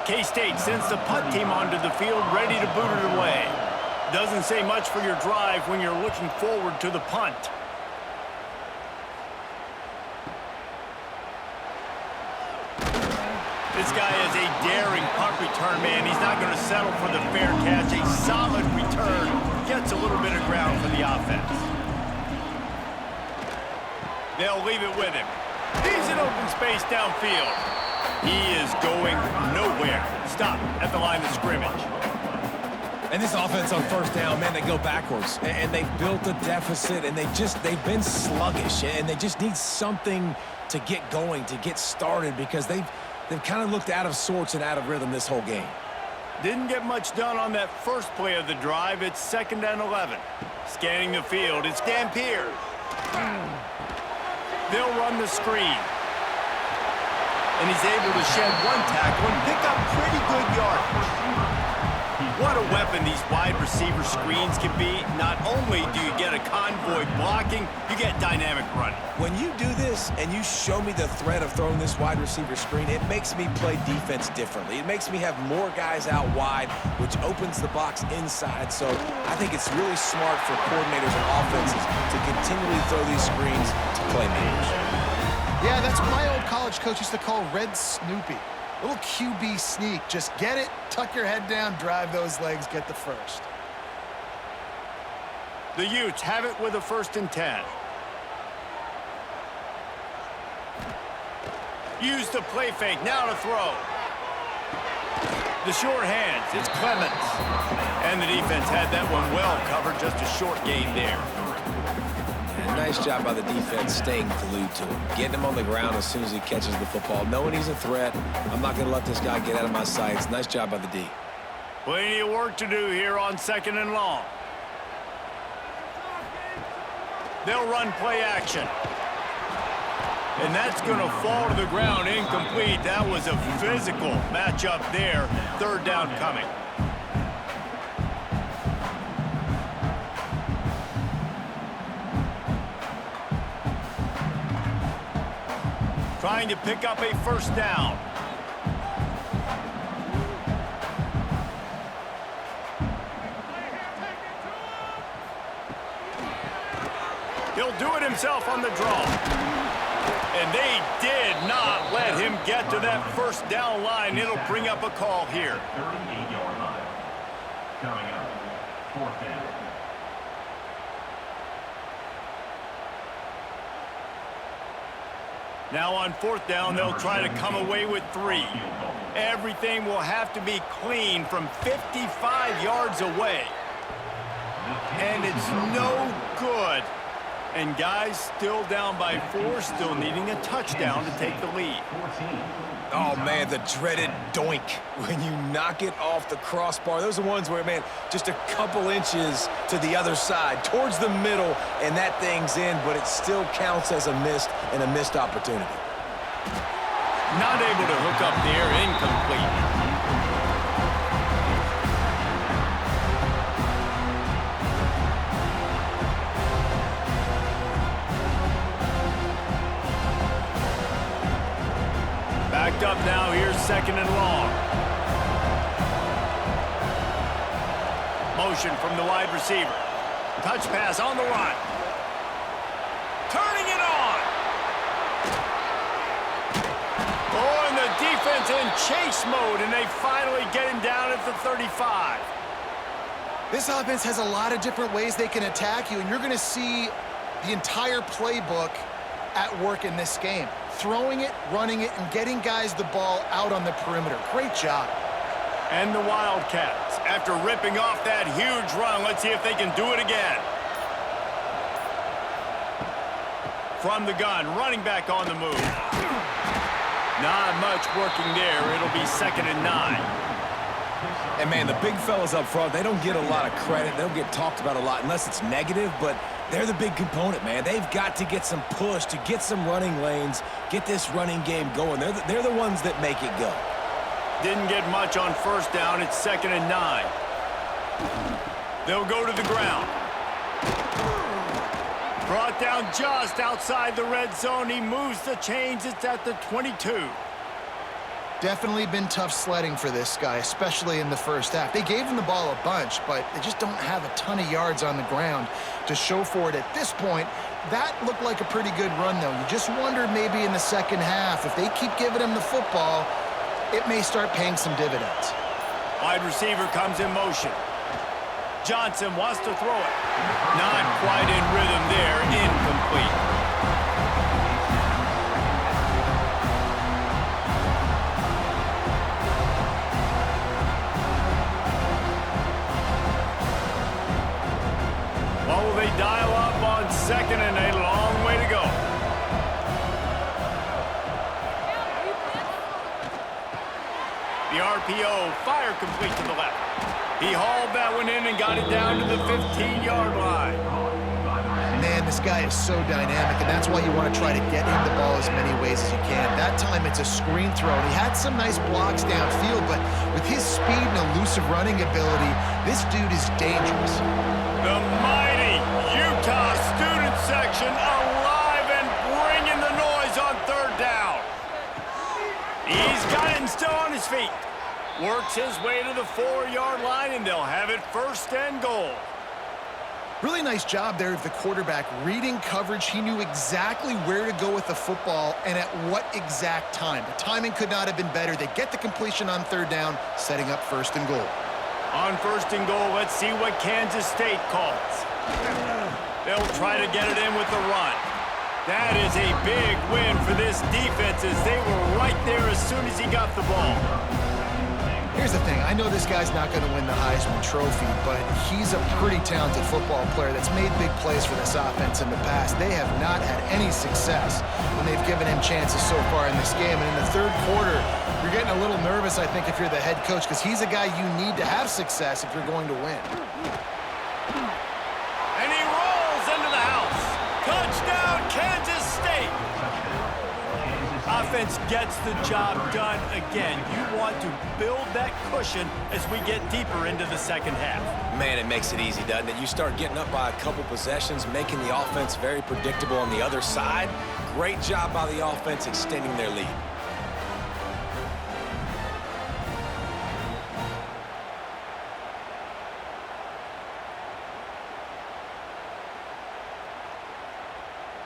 K-State sends the punt team onto the field, ready to boot it away. Doesn't say much for your drive when you're looking forward to the punt. This guy is a daring punt return man. He's not going to settle for the fair catch. A solid return. Gets a little bit of ground for the offense. They'll leave it with him. He's in open space downfield. He is going nowhere. Stop at the line of scrimmage. And this offense on 1st down, man, they go backwards. And they've built a deficit, and they've been sluggish. And they just need something to get going, to get started, because they've kind of looked out of sorts and out of rhythm this whole game. Didn't get much done on that first play of the drive. It's 2nd and 11. Scanning the field, it's Dampier. They'll run the screen. And he's able to shed 1 tackle and pick up pretty good yardage. What a weapon these wide receiver screens can be. Not only do you get a convoy blocking, you get dynamic running. When you do this and you show me the threat of throwing this wide receiver screen, it makes me play defense differently. It makes me have more guys out wide, which opens the box inside. So I think it's really smart for coordinators and offenses to continually throw these screens to playmakers. Yeah, that's what my old college coach used to call Red Snoopy. Little QB sneak. Just get it, tuck your head down, drive those legs, get the first. The Utes have it with a 1st and 10. Use the play fake, now to throw. The short hands, it's Clements. And the defense had that one well covered, just a short gain there. Nice job by the defense staying glued to him, getting him on the ground as soon as he catches the football, knowing he's a threat. I'm not going to let this guy get out of my sights. Nice job by the D. Plenty of work to do here on 2nd and long. They'll run play action. And that's going to fall to the ground incomplete. That was a physical matchup there. 3rd down coming. Trying to pick up a 1st down. He'll do it himself on the draw. And they did not let him get to that 1st down line. It'll bring up a call here. 38-yard line. Coming up, 4th down. Now on 4th down, they'll try to come away with 3. Everything will have to be clean from 55 yards away. And it's no good. And guys still down by 4, still needing a touchdown to take the lead. Oh, man, the dreaded doink when you knock it off the crossbar. Those are ones where, man, just a couple inches to the other side, towards the middle, and that thing's in, but it still counts as a missed opportunity. Not able to hook up there, incomplete. Backed up now, here's 2nd and long. Motion from the wide receiver. Touch pass on the run. Turning it on. Oh, and the defense in chase mode, and they finally get him down at the 35. This offense has a lot of different ways they can attack you, and you're going to see the entire playbook at work in this game. Throwing it, running it, and getting guys the ball out on the perimeter. Great job. And the Wildcats, after ripping off that huge run, let's see if they can do it again. From the gun, running back on the move. Not much working there. It'll be 2nd and 9. And, man, the big fellas up front, they don't get a lot of credit. They don't get talked about a lot unless it's negative, but they're the big component, man. They've got to get some push, to get some running lanes, get this running game going. They're the ones that make it go. Didn't get much on 1st down. It's 2nd and 9. They'll go to the ground. Brought down just outside the red zone. He moves the chains. It's at the 22. Definitely been tough sledding for this guy, especially in the first half. They gave him the ball a bunch, but they just don't have a ton of yards on the ground to show for it at this point. That looked like a pretty good run, though. You just wonder maybe in the second half, if they keep giving him the football, it may start paying some dividends. Wide receiver comes in motion. Johnson wants to throw it. Not quite in rhythm there. Incomplete. What will they dial up on 2nd and 8? A long way to go. The RPO, fire complete to the left. He hauled that one in and got it down to the 15-yard line. Man, this guy is so dynamic, and that's why you want to try to get him the ball as many ways as you can. That time, it's a screen throw, and he had some nice blocks downfield, but with his speed and elusive running ability, this dude is dangerous. The mighty Utah student section alive and bringing the noise on 3rd down. He's got it and still on his feet. Works his way to the 4-yard line, and they'll have it 1st and goal. Really nice job there of the quarterback. Reading coverage, he knew exactly where to go with the football and at what exact time. The timing could not have been better. They get the completion on 3rd down, setting up 1st and goal. On 1st and goal, let's see what Kansas State calls. They'll try to get it in with the run. That is a big win for this defense, as they were right there as soon as he got the ball. Here's the thing. I know this guy's not going to win the Heisman Trophy, but he's a pretty talented football player that's made big plays for this offense in the past. They have not had any success when they've given him chances so far in this game. And in the 3rd quarter, you're getting a little nervous, I think, if you're the head coach, because he's a guy you need to have success if you're going to win. And he rolls into the house. Touchdown, Kansas State. Offense gets the job done again. You want to build that cushion as we get deeper into the 2nd half. Man, it makes it easy, doesn't it? You start getting up by a couple possessions, making the offense very predictable on the other side. Great job by the offense extending their lead.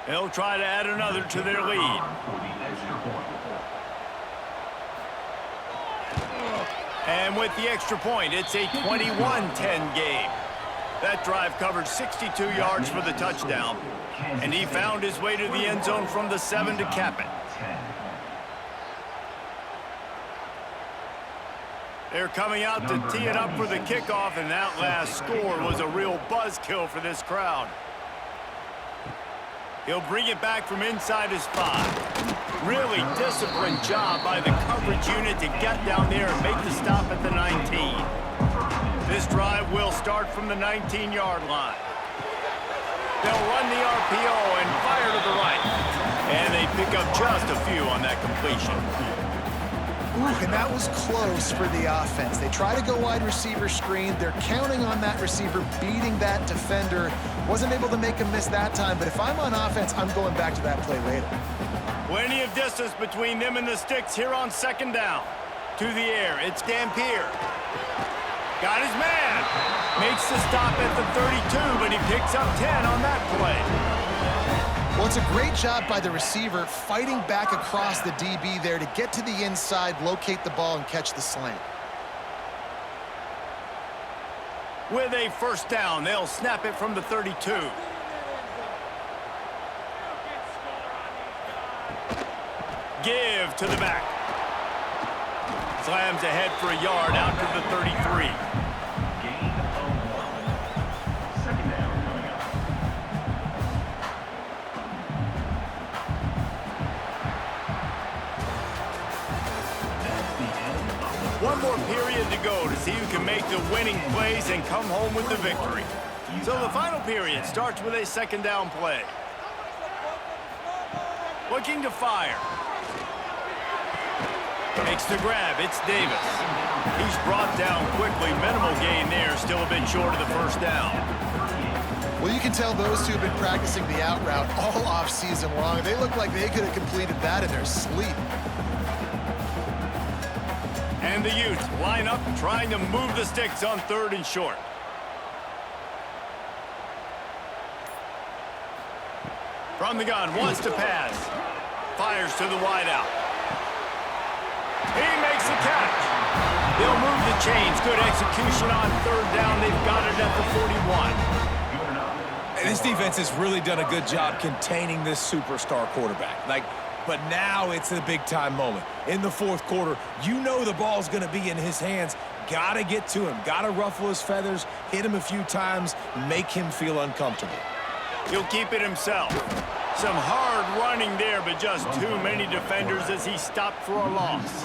They'll try to add another to their lead. And with the extra point, it's a 21-10 game. That drive covered 62 yards for the touchdown, and he found his way to the end zone from the 7 to cap it. They're coming out to tee it up for the kickoff, and that last score was a real buzzkill for this crowd. He'll bring it back from inside his 5. Really disciplined job by the coverage unit to get down there and make the stop at the 19. This drive will start from the 19-yard line. They'll run the RPO and fire to the right. And they pick up just a few on that completion. Ooh, and that was close for the offense. They try to go wide receiver screen. They're counting on that receiver beating that defender. Wasn't able to make him miss that time, but if I'm on offense, I'm going back to that play later. Plenty of distance between them and the sticks here on 2nd down. To the air, it's Dampier. Got his man. Makes the stop at the 32, but he picks up 10 on that play. Well, it's a great job by the receiver fighting back across the DB there to get to the inside, locate the ball, and catch the slant. With a 1st down, they'll snap it from the 32. Give to the back. Slams ahead for a yard out to the 33. Gain of 1. Second down coming up. That's the end of the One more period to go to see who can make the winning plays and come home with the victory. So the final period starts with a second down play. Looking to fire. Makes the grab. It's Davis. He's brought down quickly. Minimal gain there. Still a bit short of the first down. Well, you can tell those two have been practicing the out route all off season long. They look like they could have completed that in their sleep. And the Utes line up trying to move the sticks on 3rd and short. From the gun, wants to pass. Fires to the wideout. He makes the catch. They'll move the chains. Good execution on 3rd down. They've got it at the 41. And this defense has really done a good job containing this superstar quarterback. But now it's a big-time moment. In the 4th quarter, you know the ball's going to be in his hands. Got to get to him. Got to ruffle his feathers, hit him a few times, make him feel uncomfortable. He'll keep it himself. Some hard running there, but just too many defenders as he stopped for a loss.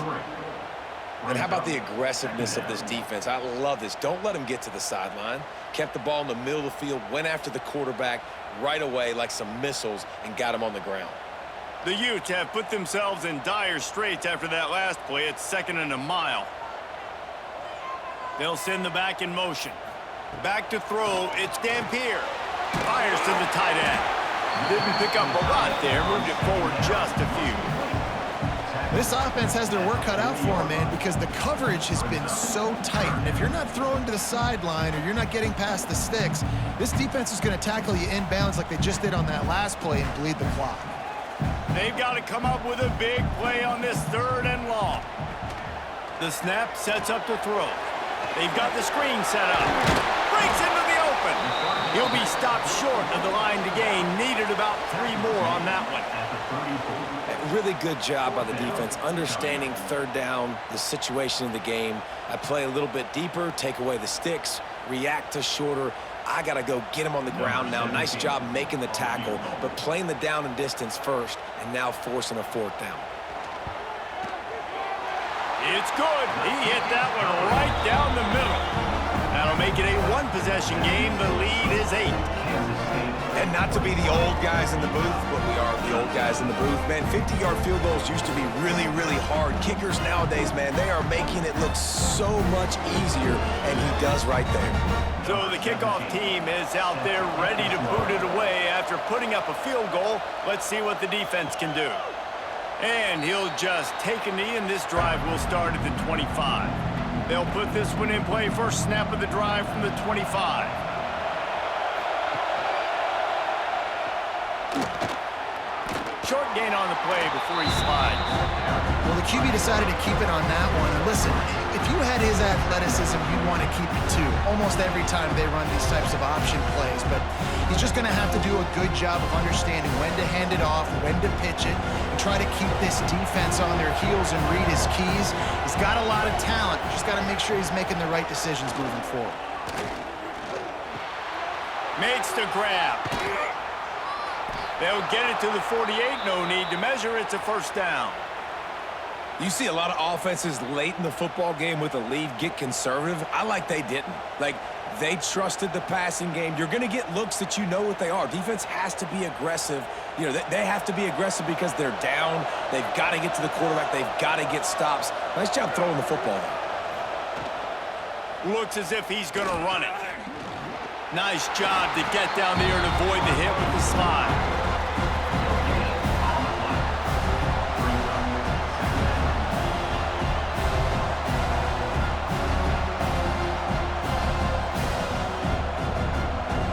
And how about the aggressiveness of this defense? I love this. Don't let him get to the sideline. Kept the ball in the middle of the field, went after the quarterback right away like some missiles and got him on the ground. The Utes have put themselves in dire straits after that last play. It's 2nd and a mile. They'll send the back in motion. Back to throw. It's Dampier. Fires to the tight end. Didn't pick up a lot there. Moved it forward just a few. This offense has their work cut out for them, man, because the coverage has been so tight. And if you're not throwing to the sideline or you're not getting past the sticks, this defense is going to tackle you inbounds like they just did on that last play and bleed the clock. They've got to come up with a big play on this 3rd and long. The snap sets up the throw. They've got the screen set up. Breaks into the open. He'll be stopped short of the line to gain. Needed about 3 more on that one. Really good job by the defense, understanding 3rd down, the situation of the game. I play a little bit deeper, take away the sticks, react to shorter. I got to go get him on the ground now. Nice job making the tackle, but playing the down and distance first and now forcing a 4th down. It's good. He hit that one right down the middle. That'll make it a 1-possession game. The lead is 8. And not to be the old guys in the booth, but we are the old guys in the booth. Man, 50-yard field goals used to be really, really hard. Kickers nowadays, man, they are making it look so much easier, and he does right there. So the kickoff team is out there ready to boot it away after putting up a field goal. Let's see what the defense can do. And he'll just take a knee, and this drive will start at the 25. They'll put this one in play. First snap of the drive from the 25. Short gain on the play before he slides. Well, the QB decided to keep it on that one. And listen, if you had his athleticism, you'd want to keep it too. Almost every time they run these types of option plays. But he's just going to have to do a good job of understanding when to hand it off, when to pitch it, and try to keep this defense on their heels and read his keys. He's got a lot of talent. Just got to make sure he's making the right decisions moving forward. Makes the grab. They'll get it to the 48. No need to measure. It's a 1st down. You see a lot of offenses late in the football game with a lead get conservative. I like they didn't. They trusted the passing game. You're going to get looks that you know what they are. Defense has to be aggressive. You know, they have to be aggressive because they're down. They've got to get to the quarterback. They've got to get stops. Nice job throwing the football there. Looks as if he's going to run it. Nice job to get down there and avoid the hit with the slide.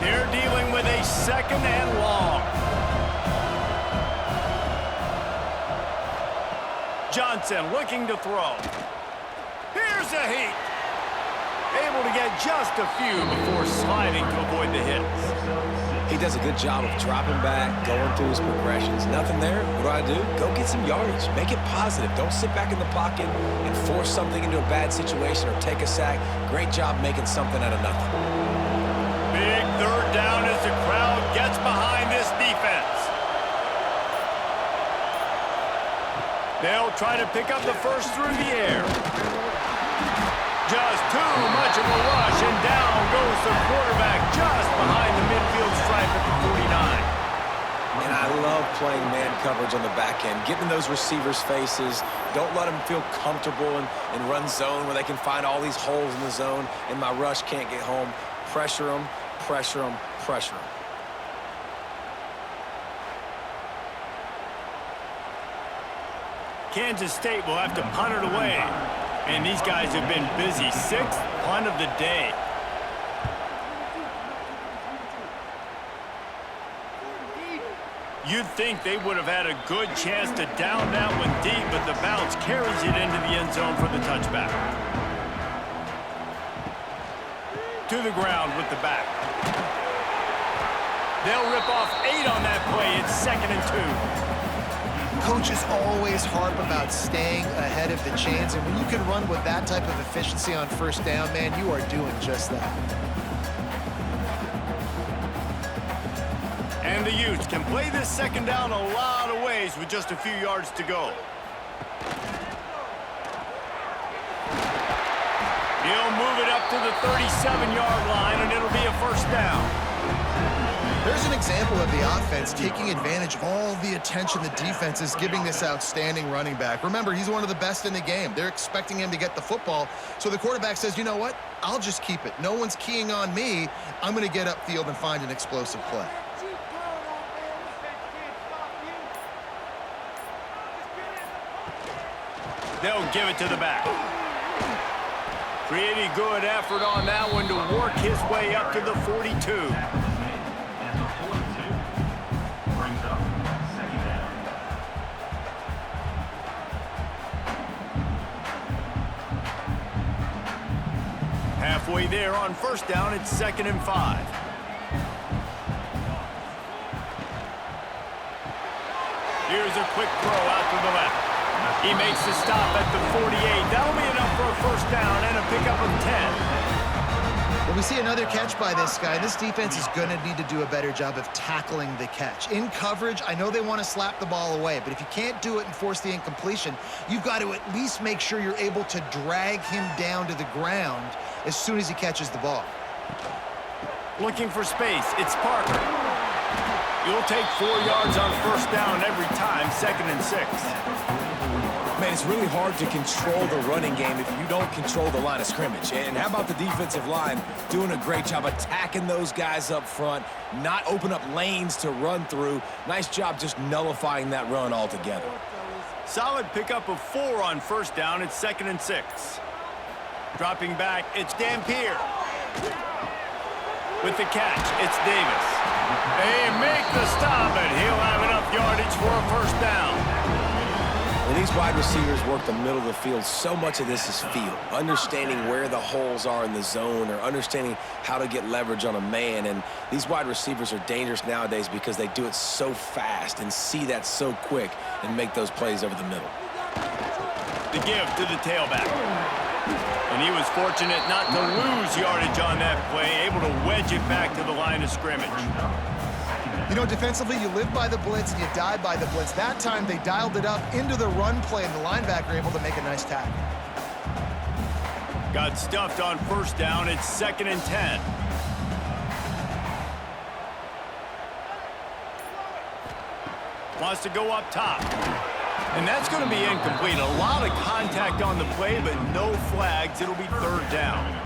They're dealing with a 2nd and long. Johnson looking to throw. Here's a heat. Able to get just a few before sliding to avoid the hits. He does a good job of dropping back, going through his progressions. Nothing there. What do? Go get some yardage. Make it positive. Don't sit back in the pocket and force something into a bad situation or take a sack. Great job making something out of nothing. Big third down as the crowd gets behind this defense. They'll try to pick up the first through the air. Just too much of a rush, and down goes the quarterback just behind the midfield stripe at the 49. And I love playing man coverage on the back end, getting those receivers' faces. Don't let them feel comfortable in run zone where they can find all these holes in the zone, and my rush can't get home. Pressure them, pressure them, pressure them. Kansas State will have to punt it away. And these guys have been busy. 6th punt of the day. You'd think they would have had a good chance to down that one deep, but the bounce carries it into the end zone for the touchback. To the ground with the back. They'll rip off 8 on that play. It's 2nd and 2. Coaches always harp about staying ahead of the chains, and when you can run with that type of efficiency on first down, man, you are doing just that. And the Utes can play this second down a lot of ways with just a few yards to go. He'll move it up to the 37-yard line, and it'll be a first down. There's an example of the offense taking advantage of all the attention the defense is giving this outstanding running back. Remember, he's one of the best in the game. They're expecting him to get the football, so the quarterback says, you know what? I'll just keep it. No one's keying on me. I'm going to get upfield and find an explosive play. They'll give it to the back. Pretty good effort on that one to work his way up to the 42. Halfway there on first down, it's 2nd and 5. Here's a quick throw out to the left. He makes the stop at the 48. That'll be enough for a first down and a pickup of 10. Well, we see another catch by this guy. This defense is going to need to do a better job of tackling the catch. In coverage, I know they want to slap the ball away, but if you can't do it and force the incompletion, you've got to at least make sure you're able to drag him down to the ground as soon as he catches the ball. Looking for space, it's Parker. You'll take 4 yards on first down every time, 2nd and 6. Man, it's really hard to control the running game if you don't control the line of scrimmage. And how about the defensive line doing a great job attacking those guys up front, not open up lanes to run through. Nice job just nullifying that run altogether. Solid pickup of 4 on first down. It's 2nd and 6. Dropping back, it's Dampier. With the catch, it's Davis. They make the stop, and he'll have enough yardage for a first down. When these wide receivers work the middle of the field, so much of this is feel. Understanding where the holes are in the zone or understanding how to get leverage on a man. And these wide receivers are dangerous nowadays because they do it so fast and see that so quick and make those plays over the middle. The give to the tailback. And he was fortunate not to lose yardage on that play, able to wedge it back to the line of scrimmage. You know, defensively, you live by the blitz and you die by the blitz. That time, they dialed it up into the run play, and the linebacker able to make a nice tackle. Got stuffed on first down. It's 2nd and 10. Wants to go up top. And that's going to be incomplete. A lot of contact on the play, but no flags. It'll be 3rd down.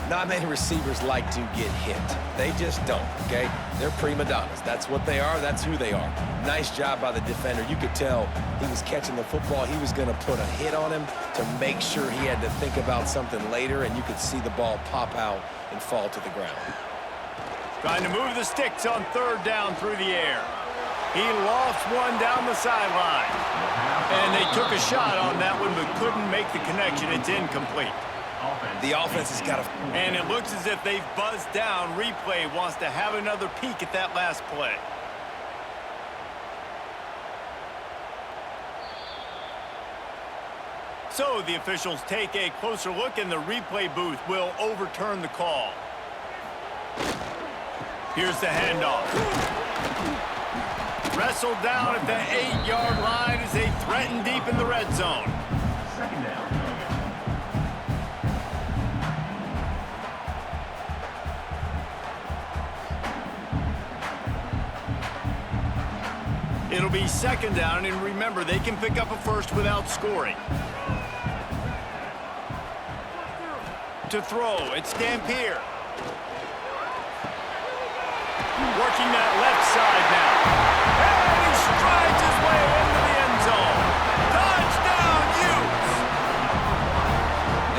Not many receivers like to get hit. They just don't, okay? They're prima donnas. That's what they are. That's who they are. Nice job by the defender. You could tell he was catching the football. He was going to put a hit on him to make sure he had to think about something later, and you could see the ball pop out and fall to the ground. Trying to move the sticks on 3rd down through the air. He lost one down the sideline. And they took a shot on that one, but couldn't make the connection. It's incomplete. The offense has got to... And it looks as if they've buzzed down. Replay wants to have another peek at that last play. So the officials take a closer look, and the replay booth will overturn the call. Here's the handoff. Wrestled down at the 8-yard line as they threaten deep in the red zone. Second down. It'll be second down, and remember, they can pick up a first without scoring. To throw, it's Dampier. Working that left side now. And he strides his way into the end zone. Touchdown, Utes!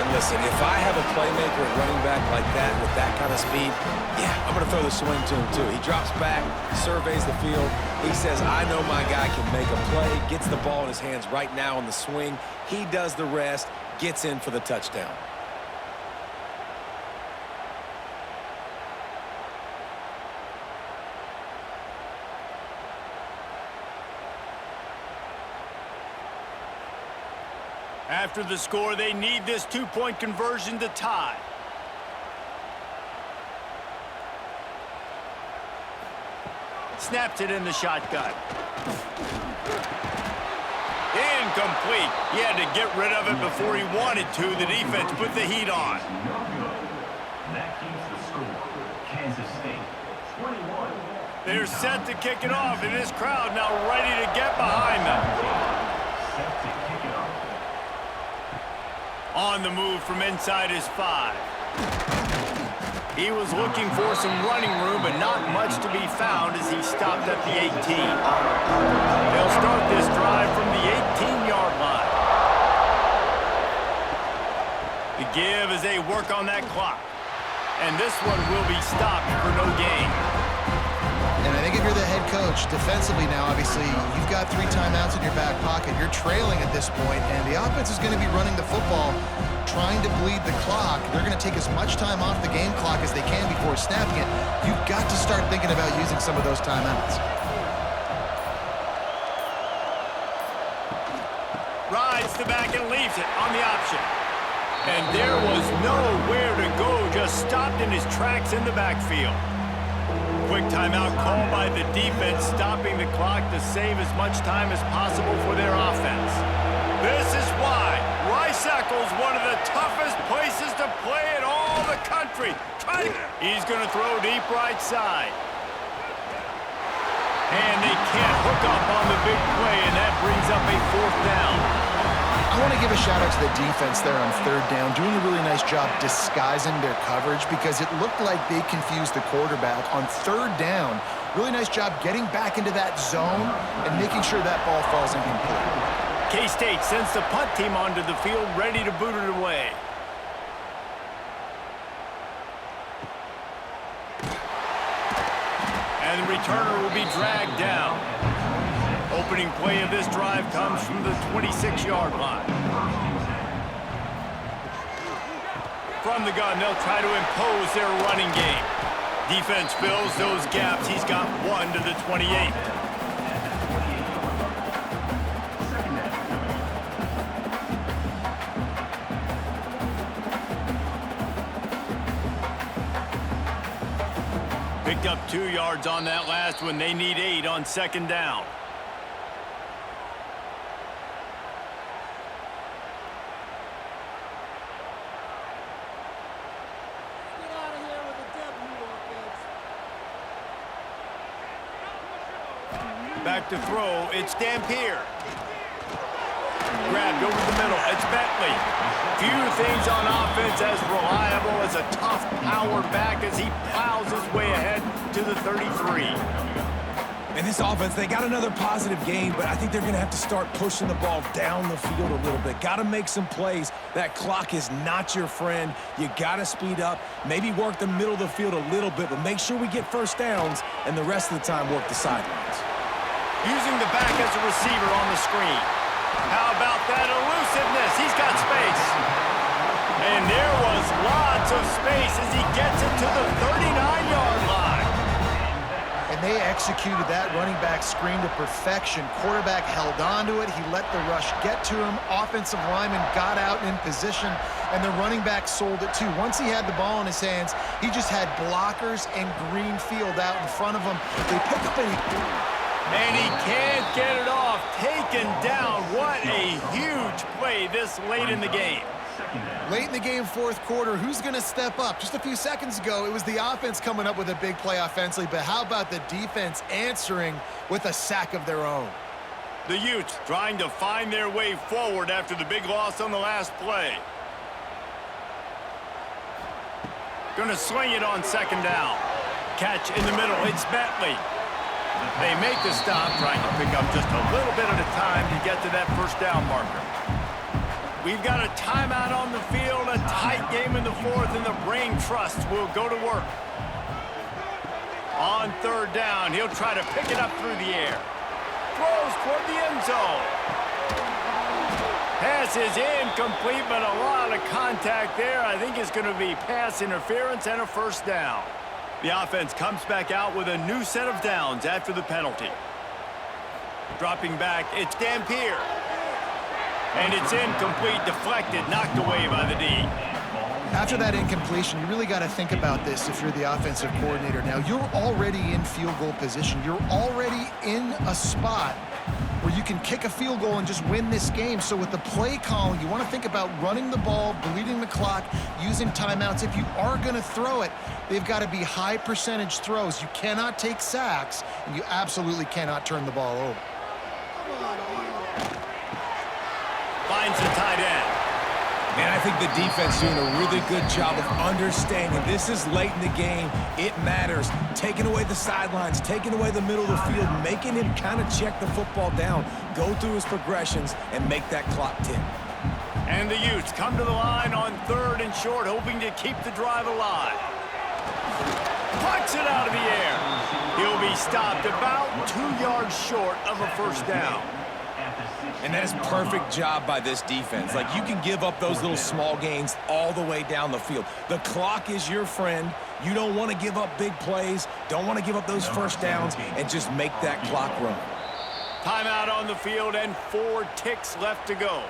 And listen, if I have a playmaker at running back like that with that kind of speed, yeah, I'm going to throw the swing to him too. He drops back, surveys the field. He says, I know my guy can make a play, gets the ball in his hands right now on the swing. He does the rest, gets in for the touchdown. After the score, they need this two-point conversion to tie. Snaps it in the shotgun. Incomplete. He had to get rid of it before he wanted to. The defense put the heat on. That keeps the score. Kansas State, 21. They're set to kick it off, and this crowd now ready to get behind them. Set to kick it off. On the move from inside his 5. He was looking for some running room, but not much to be found as he stopped at the 18. They'll start this drive from the 18-yard line. The give as they work on that clock. And this one will be stopped for no gain. And I think if you're the head coach, defensively now, obviously, you've got 3 timeouts in your back pocket. You're trailing at this point, and the offense is going to be running the football, trying to bleed the clock. They're going to take as much time off the game clock as they can before snapping it. You've got to start thinking about using some of those timeouts. Rides the back and leaves it on the option. And there was nowhere to go, just stopped in his tracks in the backfield. Quick timeout called by the defense, stopping the clock to save as much time as possible for their offense. This is why Rice-Eccles, one of the toughest places to play in all the country. He's going to throw deep right side. And they can't hook up on the big play, and that brings up a 4th down. I want to give a shout-out to the defense there on 3rd down, doing a really nice job disguising their coverage because it looked like they confused the quarterback on 3rd down. Really nice job getting back into that zone and making sure that ball falls incomplete. K-State sends the punt team onto the field, ready to boot it away. And the returner will be dragged down. Opening play of this drive comes from the 26-yard line. From the gun, they'll try to impose their running game. Defense fills those gaps. He's got 1 to the 28. Picked up 2 yards on that last one. They need 8 on 2nd down. Back to throw, it's Dampier. Grabbed over the middle, it's Bentley. Few things on offense as reliable as a tough power back as he plows his way ahead to the 33. And this offense, they got another positive game, but I think they're going to have to start pushing the ball down the field a little bit. Got to make some plays. That clock is not your friend. You got to speed up, maybe work the middle of the field a little bit, but make sure we get first downs and the rest of the time work the sidelines. Using the back as a receiver on the screen. How about that elusiveness? He's got space. And there was lots of space as he gets it to the 39-yard line. And they executed that running back screen to perfection. Quarterback held on to it. He let the rush get to him. Offensive lineman got out in position, and the running back sold it too. Once he had the ball in his hands, he just had blockers and green field out in front of him. They pick up and he can't get it off. Taken down. What a huge play this late in the game. Late in the game, fourth quarter, who's going to step up? Just a few seconds ago, it was the offense coming up with a big play offensively, but how about the defense answering with a sack of their own? The Utes trying to find their way forward after the big loss on the last play. Going to sling it on second down. Catch in the middle. It's Bentley. They make the stop, trying to pick up just a little bit at a time to get to that first down marker. We've got a timeout on the field, a tight game in the fourth, and the Brain Trust will go to work. On third down, he'll try to pick it up through the air. Throws toward the end zone. Pass is incomplete, but a lot of contact there. I think it's going to be pass interference and a first down. The offense comes back out with a new set of downs after the penalty. Dropping back, it's Dampier. And it's incomplete, deflected, knocked away by the D. After that incompletion, you really got to think about this if you're the offensive coordinator. Now, you're already in field goal position. You're already in a spot where you can kick a field goal and just win this game. So with the play calling, you want to think about running the ball, bleeding the clock, using timeouts. If you are going to throw it, they've got to be high percentage throws. You cannot take sacks, and you absolutely cannot turn the ball over. Finds the tight end. And I think the defense doing a really good job of understanding this is late in the game. It matters. Taking away the sidelines, taking away the middle of the field, making him kind of check the football down, go through his progressions, and make that clock tick. And the Utes come to the line on third and short, hoping to keep the drive alive. Pucks it out of the air. He'll be stopped about 2 yards short of a first down. And that's a perfect job by this defense. Like, you can give up those little small gains all the way down the field. The clock is your friend. You don't want to give up big plays, don't want to give up those first downs, and just make that clock run. Timeout on the field and 4 ticks left to go.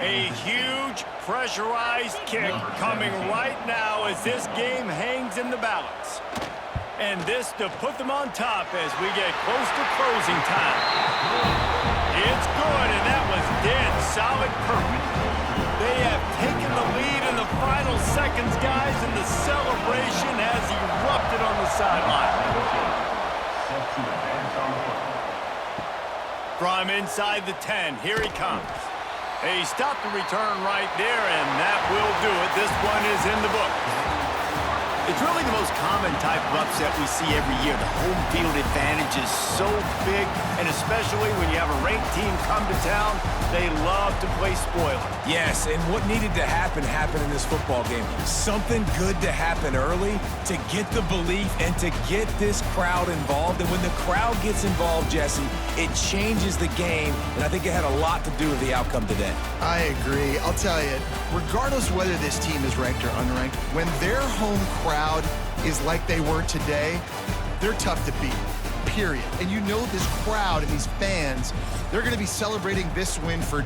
A huge pressurized kick coming right now as this game hangs in the balance. And this to put them on top as we get close to closing time. It's good, and that was dead solid perfect. They have taken the lead in the final seconds, guys, and the celebration has erupted on the sideline. From inside the 10, here he comes. He stopped the return right there, and that will do it. This one is in the book. It's really the most common type of upset we see every year. The home field advantage is so big, and especially when you have a ranked team come to town, they love to play spoiler. Yes, and what needed to happen happened in this football game. Something good to happen early to get the belief and to get this crowd involved. And when the crowd gets involved, Jesse, it changes the game, and I think it had a lot to do with the outcome today. I agree. I'll tell you, regardless whether this team is ranked or unranked, when their home crowd is like they were today, they're tough to beat, period. And you know this crowd and these fans, they're going to be celebrating this win for